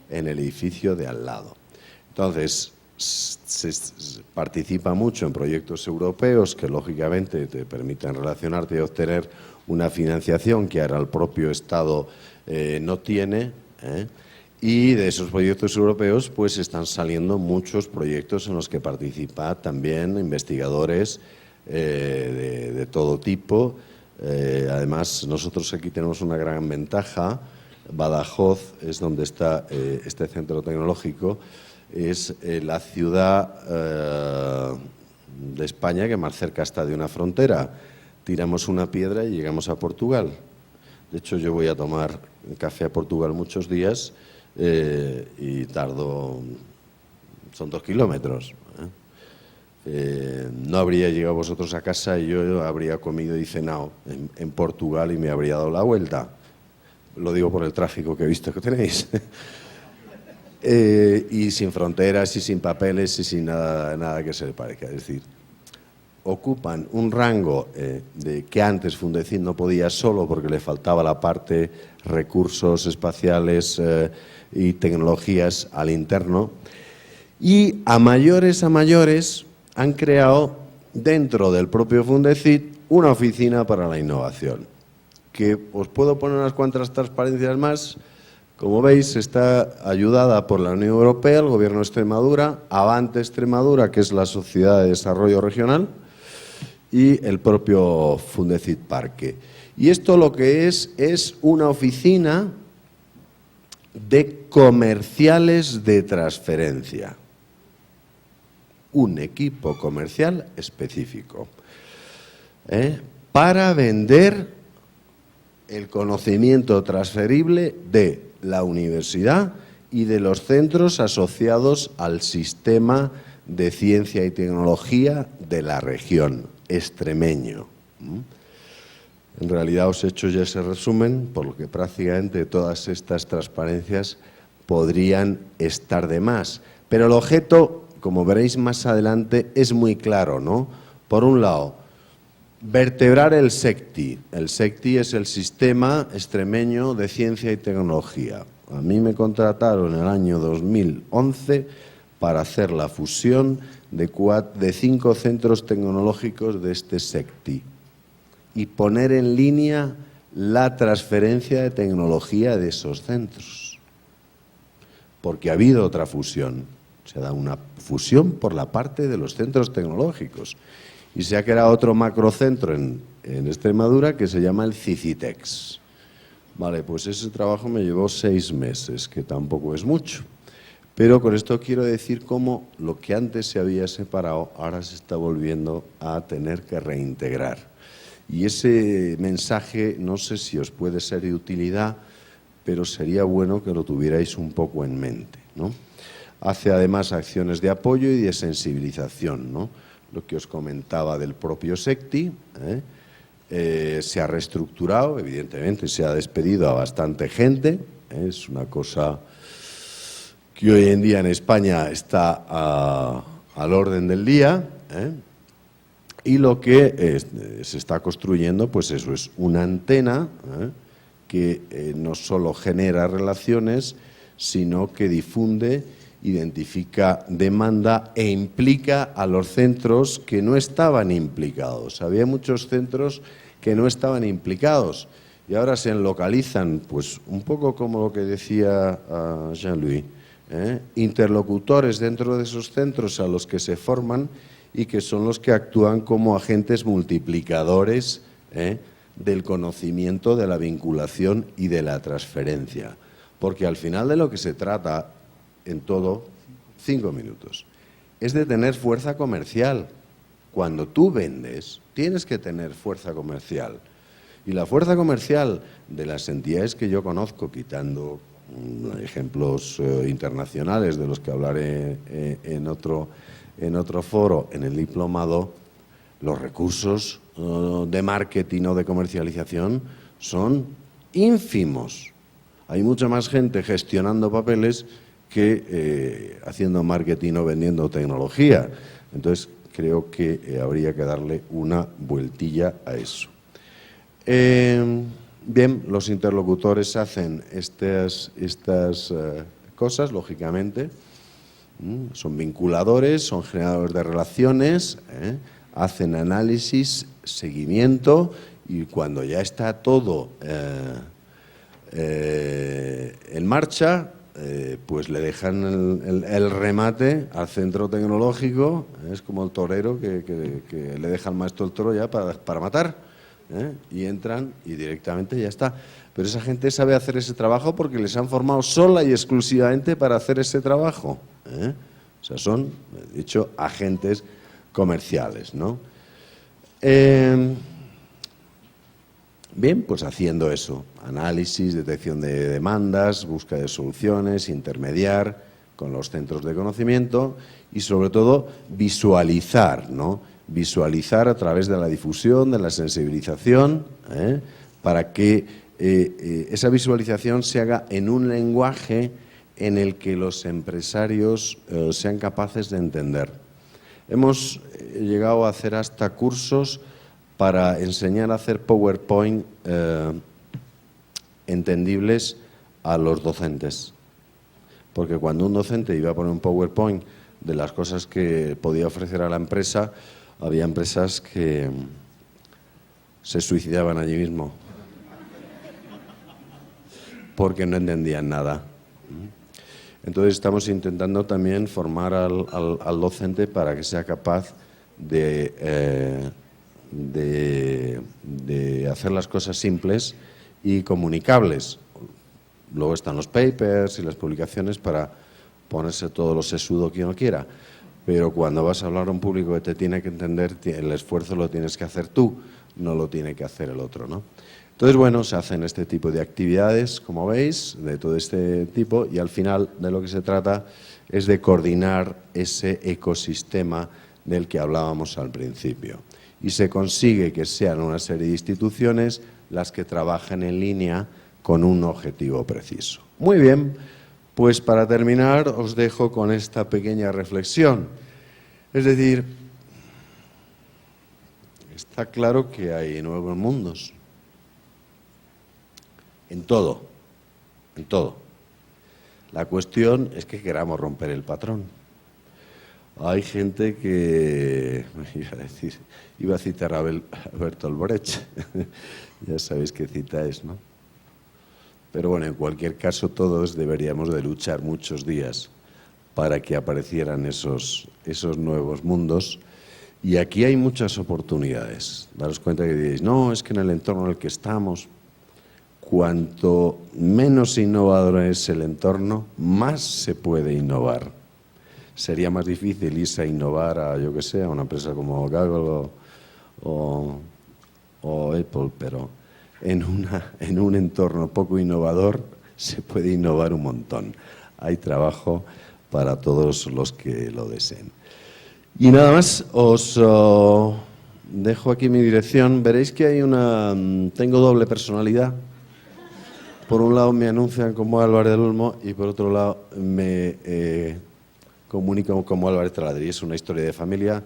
B: en el edificio de al lado. Entonces, se participa mucho en proyectos europeos que, lógicamente, te permiten relacionarte y obtener una financiación que ahora el propio Estado no tiene, y de esos proyectos europeos pues están saliendo muchos proyectos en los que participan también investigadores de todo tipo. Además, nosotros aquí tenemos una gran ventaja. Badajoz es donde está este centro tecnológico, es la ciudad de España que más cerca está de una frontera. Tiramos una piedra y llegamos a Portugal. De hecho, yo voy a tomar café a Portugal muchos días y tardo, son 2 kilómetros. No habría llegado vosotros a casa y yo habría comido y cenado en Portugal y me habría dado la vuelta. Lo digo por el tráfico que he visto que tenéis. Y sin fronteras y sin papeles y sin nada que se le parezca. Es decir, ocupan un rango de que antes Fundecid no podía solo porque le faltaba la parte recursos espaciales y tecnologías al interno, y a mayores han creado dentro del propio Fundecid una oficina para la innovación, que os puedo poner unas cuantas transparencias más. Como veis, está ayudada por la Unión Europea, el Gobierno de Extremadura, Avante Extremadura, que es la Sociedad de Desarrollo Regional, y el propio Fundecid Parque. Y esto lo que es una oficina de comerciales de transferencia. Un equipo comercial específico para vender el conocimiento transferible de la universidad y de los centros asociados al sistema de ciencia y tecnología de la región extremeño. En realidad os he hecho ya ese resumen, por lo que prácticamente todas estas transparencias podrían estar de más. Pero el objeto, como veréis más adelante, es muy claro, ¿no? Por un lado, vertebrar el SECTI. El SECTI es el Sistema Extremeño de Ciencia y Tecnología. A mí me contrataron en el año 2011 para hacer la fusión de 5 centros tecnológicos de este SECTI y poner en línea la transferencia de tecnología de esos centros. Porque ha habido otra fusión. Se da una fusión por la parte de los centros tecnológicos. Y se ha creado otro macrocentro en Extremadura que se llama el CICITEX. Vale, pues ese trabajo me llevó 6 meses, que tampoco es mucho. Pero con esto quiero decir cómo lo que antes se había separado ahora se está volviendo a tener que reintegrar. Y ese mensaje no sé si os puede ser de utilidad, pero sería bueno que lo tuvierais un poco en mente, ¿no? Hace además acciones de apoyo y de sensibilización, ¿no? Lo que os comentaba del propio SECTI, se ha reestructurado, evidentemente se ha despedido a bastante gente, es una cosa que hoy en día en España está al orden del día, y lo que se está construyendo, pues eso es una antena que no solo genera relaciones, sino que difunde, identifica demanda e implica a los centros que no estaban implicados. Había muchos centros que no estaban implicados y ahora se localizan, pues un poco como lo que decía Jean-Louis, interlocutores dentro de esos centros a los que se forman y que son los que actúan como agentes multiplicadores del conocimiento, de la vinculación y de la transferencia. Porque al final de lo que se trata, en todo, 5 minutos, es de tener fuerza comercial. Cuando tú vendes, tienes que tener fuerza comercial. Y la fuerza comercial de las entidades que yo conozco, quitando ejemplos internacionales de los que hablaré en otro foro, en el diplomado, los recursos de marketing o de comercialización son ínfimos. Hay mucha más gente gestionando papeles que haciendo marketing o vendiendo tecnología. Entonces, creo que habría que darle una vueltilla a eso. Bien, los interlocutores hacen estas cosas, lógicamente. Son vinculadores, son generadores de relaciones, hacen análisis, seguimiento, y cuando ya está todo en marcha, pues le dejan el remate al centro tecnológico. Es como el torero que le deja al maestro el toro ya para matar, y entran y directamente ya está. Pero esa gente sabe hacer ese trabajo porque les han formado sola y exclusivamente para hacer ese trabajo. O sea, son, de hecho, agentes comerciales, ¿no? Bien, pues haciendo eso, análisis, detección de demandas, búsqueda de soluciones, intermediar con los centros de conocimiento y, sobre todo, visualizar, ¿no? Visualizar a través de la difusión, de la sensibilización, para que esa visualización se haga en un lenguaje en el que los empresarios sean capaces de entender. Hemos llegado a hacer hasta cursos para enseñar a hacer PowerPoint entendibles a los docentes. Porque cuando un docente iba a poner un PowerPoint de las cosas que podía ofrecer a la empresa, había empresas que se suicidaban allí mismo porque no entendían nada. Entonces estamos intentando también formar al docente para que sea capaz de hacer las cosas simples y comunicables. Luego están los papers y las publicaciones para ponerse todo lo sesudo que uno quiera. Pero cuando vas a hablar a un público que te tiene que entender, el esfuerzo lo tienes que hacer tú, no lo tiene que hacer el otro, ¿no? Entonces, bueno, se hacen este tipo de actividades, como veis, de todo este tipo, y al final de lo que se trata es de coordinar ese ecosistema del que hablábamos al principio. Y se consigue que sean una serie de instituciones las que trabajen en línea con un objetivo preciso. Muy bien, pues para terminar os dejo con esta pequeña reflexión. Es decir, está claro que hay nuevos mundos. En todo, en todo. La cuestión es que queramos romper el patrón. Hay gente que, iba a citar a Bertolt Brecht, ya sabéis qué cita es, ¿no? Pero bueno, en cualquier caso todos deberíamos de luchar muchos días para que aparecieran esos nuevos mundos. Y aquí hay muchas oportunidades. Daros cuenta que diréis, no, es que en el entorno en el que estamos, cuanto menos innovador es el entorno, más se puede innovar. Sería más difícil irse a innovar a, yo que sé, a una empresa como Google o Apple, pero en un entorno poco innovador se puede innovar un montón. Hay trabajo para todos los que lo deseen. Y nada más, os dejo aquí mi dirección. Veréis que tengo doble personalidad. Por un lado me anuncian como Álvarez del Olmo y por otro lado me comunican como Álvarez Taladrí. Es una historia de familia.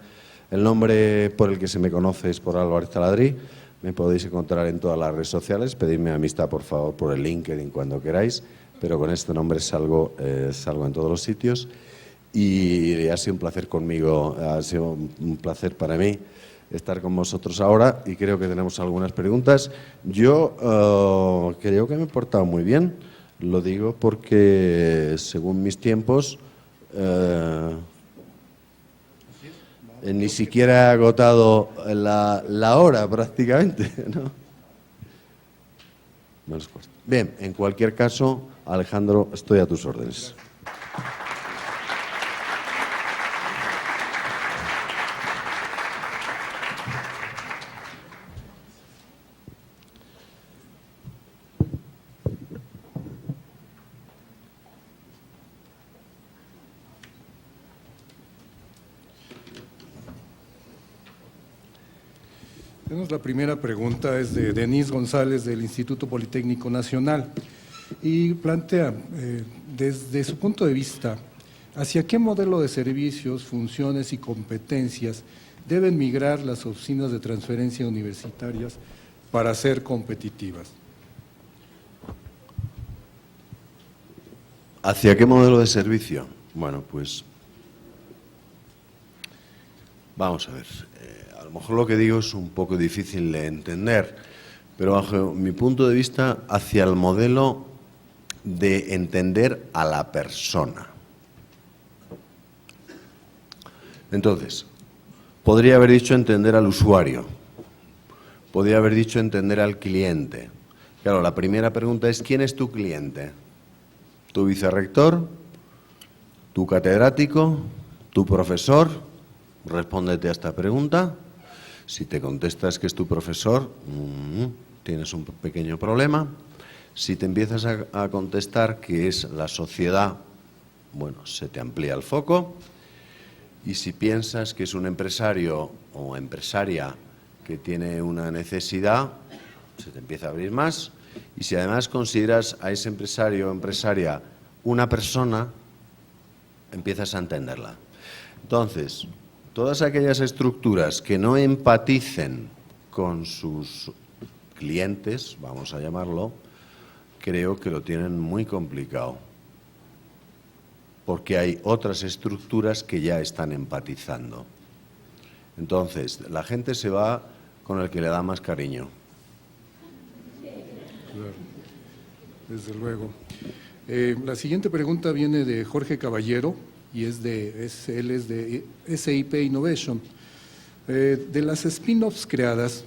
B: El nombre por el que se me conoce es por Álvarez Taladrí. Me podéis encontrar en todas las redes sociales. Pedidme amistad, por favor, por el LinkedIn cuando queráis. Pero con este nombre salgo en todos los sitios. Y ha sido un placer conmigo, ha sido un placer para mí estar con vosotros ahora y creo que tenemos algunas preguntas. Yo creo que me he portado muy bien, lo digo porque según mis tiempos ni siquiera he agotado la hora prácticamente, ¿no? Menos cuesta. Bien, en cualquier caso, Alejandro, estoy a tus órdenes.
A: La primera pregunta es de Denise González del Instituto Politécnico Nacional y plantea, desde su punto de vista, ¿Hacia qué modelo de servicios, funciones y competencias deben migrar las oficinas de transferencia universitarias para ser competitivas?
B: ¿Hacia qué modelo de servicio? Bueno, pues vamos a ver. A lo mejor lo que digo es un poco difícil de entender, pero bajo mi punto de vista, hacia el modelo de entender a la persona. Entonces, podría haber dicho entender al usuario, podría haber dicho entender al cliente. Claro, la primera pregunta es, ¿quién es tu cliente? ¿Tu vicerrector? ¿Tu catedrático? ¿Tu profesor? Respóndete a esta pregunta. Si te contestas que es tu profesor, tienes un pequeño problema. Si te empiezas a contestar que es la sociedad, bueno, se te amplía el foco. Y si piensas que es un empresario o empresaria que tiene una necesidad, se te empieza a abrir más. Y si además consideras a ese empresario o empresaria una persona, empiezas a entenderla. Entonces, todas aquellas estructuras que no empaticen con sus clientes, vamos a llamarlo, creo que lo tienen muy complicado, porque hay otras estructuras que ya están empatizando. Entonces, la gente se va con el que le da más cariño.
A: Claro, desde luego. La siguiente pregunta viene de Jorge Caballero y él es de SIP Innovation. De las spin-offs creadas,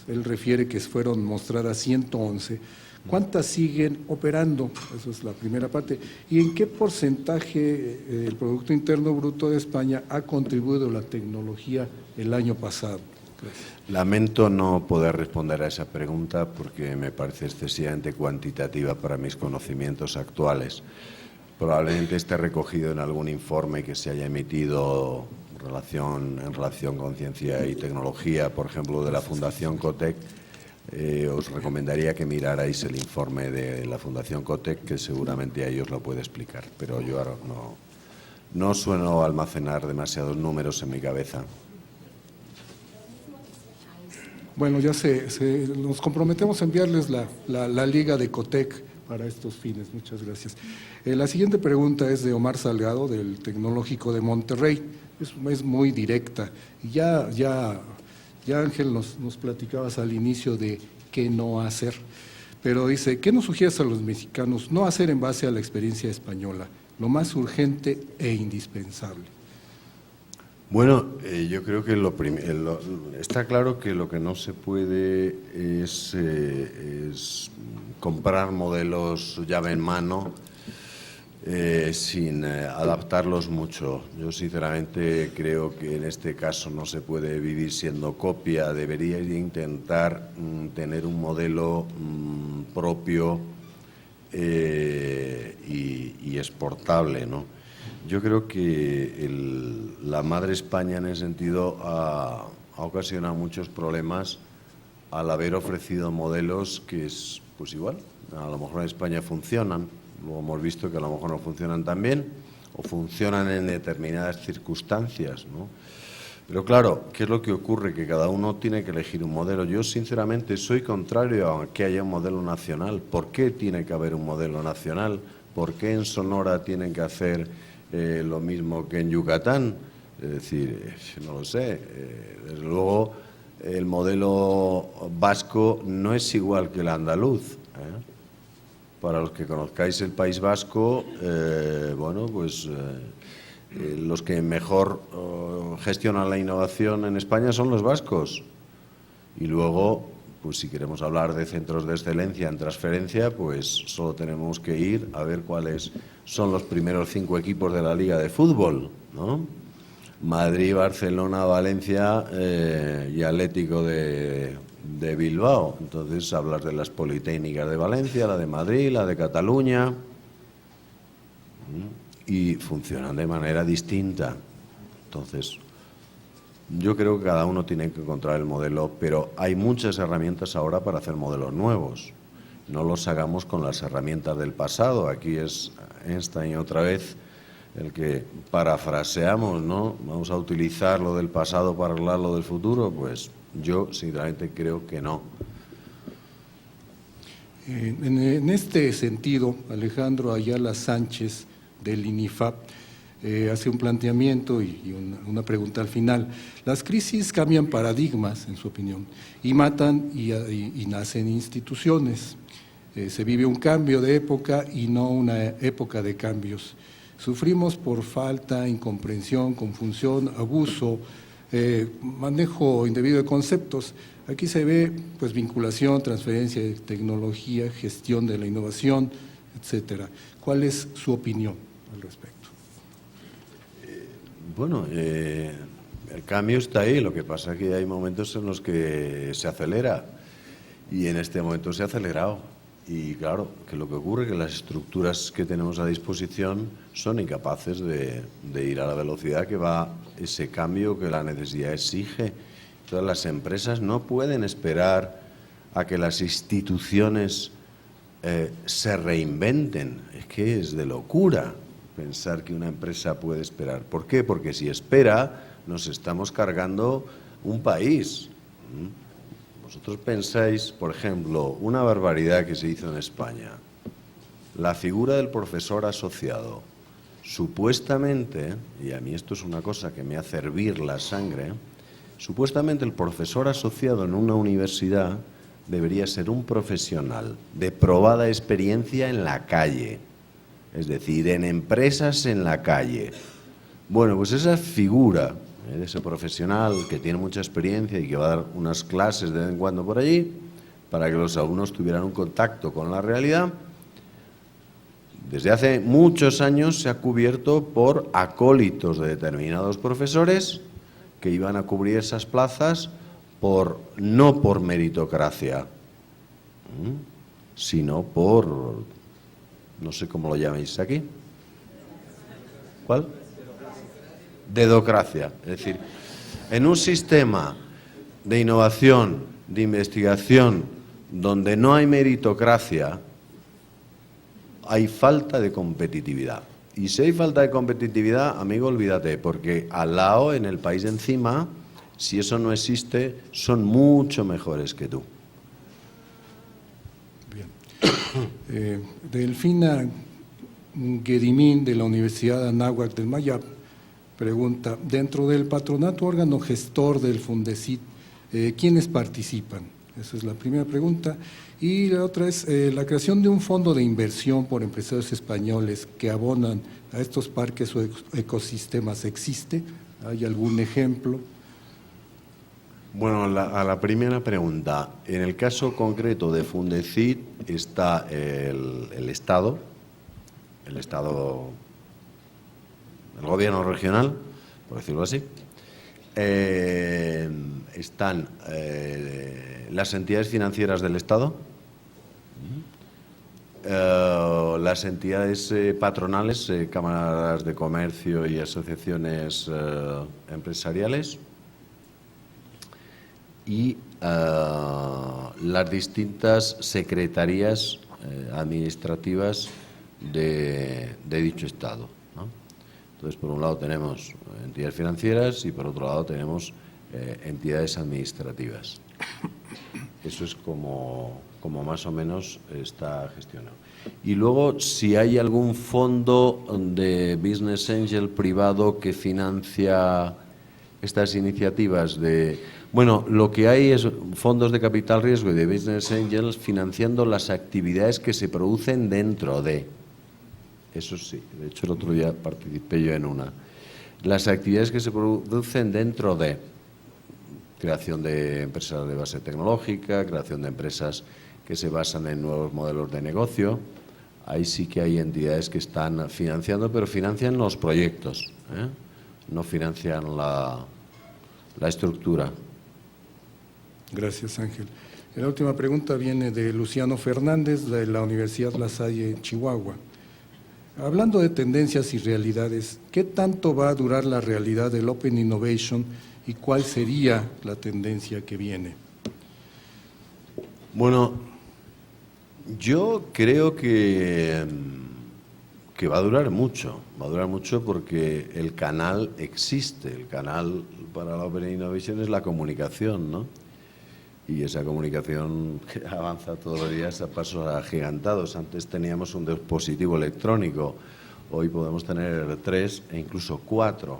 A: él refiere que fueron mostradas 111. ¿Cuántas siguen operando? Esa es la primera parte. ¿Y en qué porcentaje el Producto Interno Bruto de España ha contribuido a la tecnología el año pasado? Gracias.
B: Lamento no poder responder a esa pregunta porque me parece excesivamente cuantitativa para mis conocimientos actuales. Probablemente esté recogido en algún informe que se haya emitido en relación con ciencia y tecnología, por ejemplo, de la Fundación Cotec. Os recomendaría que mirarais el informe de la Fundación Cotec, que seguramente a ellos lo puede explicar, pero yo ahora no suelo almacenar demasiados números en mi cabeza.
A: Bueno, ya nos comprometemos a enviarles la liga de Cotec para estos fines. Muchas gracias. La siguiente pregunta es de Omar Salgado, del Tecnológico de Monterrey. Es muy directa. Ya Ángel, nos platicabas al inicio de qué no hacer, pero dice, ¿qué nos sugieres a los mexicanos no hacer en base a la experiencia española? Lo más urgente e indispensable.
B: Bueno, yo creo que está claro que lo que no se puede es comprar modelos llave en mano sin adaptarlos mucho. Yo sinceramente creo que en este caso no se puede vivir siendo copia, debería intentar tener un modelo propio y exportable, ¿no? Yo creo que la madre España en ese sentido ha ocasionado muchos problemas al haber ofrecido modelos que es pues igual, a lo mejor en España funcionan, luego hemos visto que a lo mejor no funcionan tan bien o funcionan en determinadas circunstancias, ¿no? Pero claro, ¿qué es lo que ocurre? Que cada uno tiene que elegir un modelo. Yo sinceramente soy contrario a que haya un modelo nacional. ¿Por qué tiene que haber un modelo nacional? ¿Por qué en Sonora tienen que hacer lo mismo que en Yucatán? Es decir, no lo sé. Desde luego, el modelo vasco no es igual que el andaluz, ¿eh? Para los que conozcáis el País Vasco, bueno, pues los que mejor gestionan la innovación en España son los vascos. Y luego, pues si queremos hablar de centros de excelencia en transferencia, pues solo tenemos que ir a ver cuáles son los primeros 5 equipos de la Liga de Fútbol, ¿no? Madrid, Barcelona, Valencia y Atlético de Bilbao. Entonces hablas de las Politécnicas de Valencia, la de Madrid, la de Cataluña, y funcionan de manera distinta. Entonces, yo creo que cada uno tiene que encontrar el modelo, pero hay muchas herramientas ahora para hacer modelos nuevos. No los hagamos con las herramientas del pasado. Aquí es Einstein otra vez el que parafraseamos, ¿no? Vamos a utilizar lo del pasado para hablar lo del futuro, pues yo sinceramente creo que no.
A: En este sentido, Alejandro Ayala Sánchez del INIFAP hace un planteamiento y una pregunta al final. Las crisis cambian paradigmas, en su opinión, y matan y nacen instituciones. Se vive un cambio de época y no una época de cambios. Sufrimos por falta, incomprensión, confusión, abuso, manejo indebido de conceptos. Aquí se ve pues vinculación, transferencia de tecnología, gestión de la innovación, etcétera. ¿Cuál es su opinión al respecto?
B: Bueno, el cambio está ahí, lo que pasa es que hay momentos en los que se acelera y en este momento se ha acelerado. Y claro, que lo que ocurre es que las estructuras que tenemos a disposición son incapaces de ir a la velocidad que va ese cambio que la necesidad exige. Entonces las empresas no pueden esperar a que las instituciones se reinventen. Es que es de locura pensar que una empresa puede esperar. ¿Por qué? Porque si espera, nos estamos cargando un país. Vosotros pensáis, por ejemplo, una barbaridad que se hizo en España. La figura del profesor asociado. Supuestamente, y a mí esto es una cosa que me hace hervir la sangre, supuestamente el profesor asociado en una universidad debería ser un profesional de probada experiencia en la calle, es decir, en empresas en la calle. Bueno, pues esa figura de ese profesional que tiene mucha experiencia y que va a dar unas clases de vez en cuando por allí, para que los alumnos tuvieran un contacto con la realidad, desde hace muchos años se ha cubierto por acólitos de determinados profesores que iban a cubrir esas plazas no por meritocracia, sino por, no sé cómo lo llamáis aquí. ¿Cuál? Dedocracia. Es decir, en un sistema de innovación, de investigación, donde no hay meritocracia, hay falta de competitividad. Y si hay falta de competitividad, amigo, olvídate, porque al lado, en el país de encima, si eso no existe, son mucho mejores que tú.
A: Bien. Delfina Guedimín, de la Universidad Anáhuac del Mayab, pregunta, dentro del patronato órgano gestor del Fundecit, ¿quiénes participan? Esa es la primera pregunta. Y la otra es la creación de un fondo de inversión por empresarios españoles que abonan a estos parques o ecosistemas. ¿Existe? ¿Hay algún ejemplo?
B: Bueno, a la primera pregunta, en el caso concreto de Fundecit está el Estado, el gobierno regional, por decirlo así, están las entidades financieras del Estado, las entidades patronales, cámaras de comercio y asociaciones empresariales, y las distintas secretarías administrativas de dicho Estado, ¿no? Entonces, por un lado tenemos entidades financieras y por otro lado tenemos entidades administrativas. Eso es como más o menos está gestionado. Y luego, si hay algún fondo de Business Angel privado que financia estas iniciativas bueno, lo que hay es fondos de capital riesgo y de Business Angels financiando las actividades que se producen dentro de. Eso sí, de hecho el otro día participé yo en una. Las actividades que se producen dentro de creación de empresas de base tecnológica, creación de empresas que se basan en nuevos modelos de negocio. Ahí sí que hay entidades que están financiando, pero financian los proyectos, no financian la estructura.
A: Gracias, Ángel. La última pregunta viene de Luciano Fernández, de la Universidad La Salle en Chihuahua. Hablando de tendencias y realidades, ¿qué tanto va a durar la realidad del Open Innovation y cuál sería la tendencia que viene?
B: Bueno, yo creo que que va a durar mucho porque el canal existe, el canal para la Open Innovation es la comunicación, ¿no? Y esa comunicación avanza todos los días a pasos agigantados. Antes teníamos un dispositivo electrónico, hoy podemos tener 3 e incluso 4,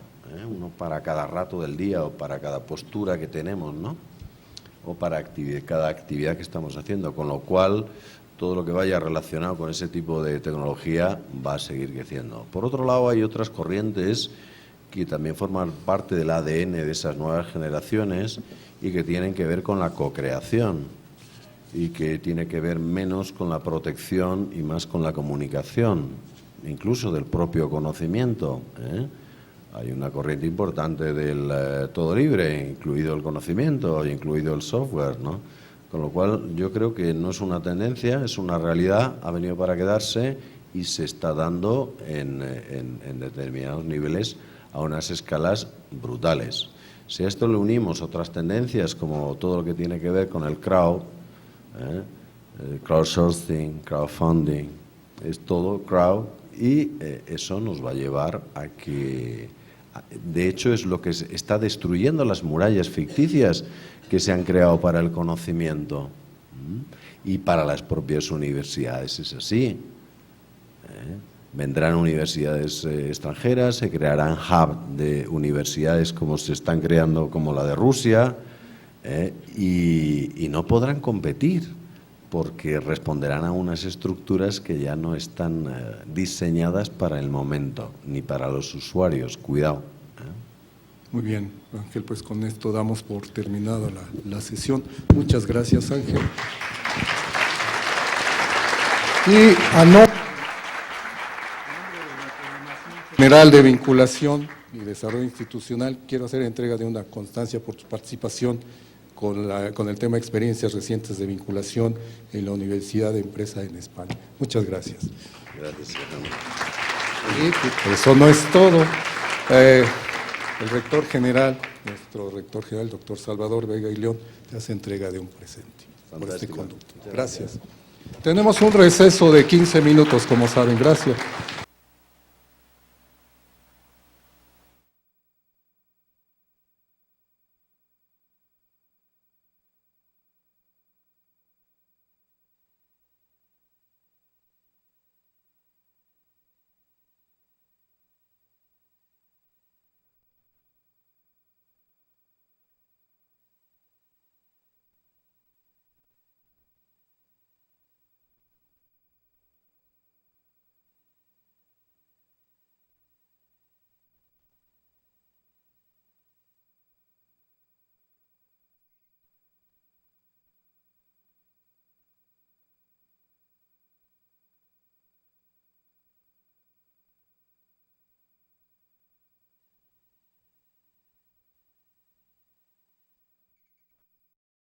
B: uno para cada rato del día o para cada postura que tenemos, ¿no? O para cada actividad que estamos haciendo, con lo cual todo lo que vaya relacionado con ese tipo de tecnología va a seguir creciendo. Por otro lado, hay otras corrientes que también forman parte del ADN de esas nuevas generaciones y que tienen que ver con la co-creación y que tiene que ver menos con la protección y más con la comunicación, incluso del propio conocimiento, ¿eh? Hay una corriente importante del todo libre, incluido el conocimiento, incluido el software, ¿no? Con lo cual yo creo que no es una tendencia, es una realidad, ha venido para quedarse y se está dando en determinados niveles a unas escalas brutales. Si a esto le unimos otras tendencias como todo lo que tiene que ver con el crowdsourcing, crowdfunding, es todo crowd y eso nos va a llevar a que, de hecho, es lo que está destruyendo las murallas ficticias que se han creado para el conocimiento y para las propias universidades. Es así. Vendrán universidades extranjeras, se crearán hubs de universidades como se están creando, como la de Rusia, y no podrán competir porque responderán a unas estructuras que ya no están diseñadas para el momento, ni para los usuarios. Cuidado.
A: Muy bien, Ángel, pues con esto damos por terminada la sesión. Muchas gracias, Ángel. Y a nombre General de Vinculación y Desarrollo Institucional, quiero hacer entrega de una constancia por tu participación con el tema experiencias recientes de vinculación en la Universidad de Empresa en España. Muchas gracias.
B: Gracias.
A: Y eso no es todo. El rector general, nuestro rector general, el doctor Salvador Vega y León, te hace entrega de un presente por este conducto. Gracias. Tenemos un receso de 15 minutos, como saben. Gracias.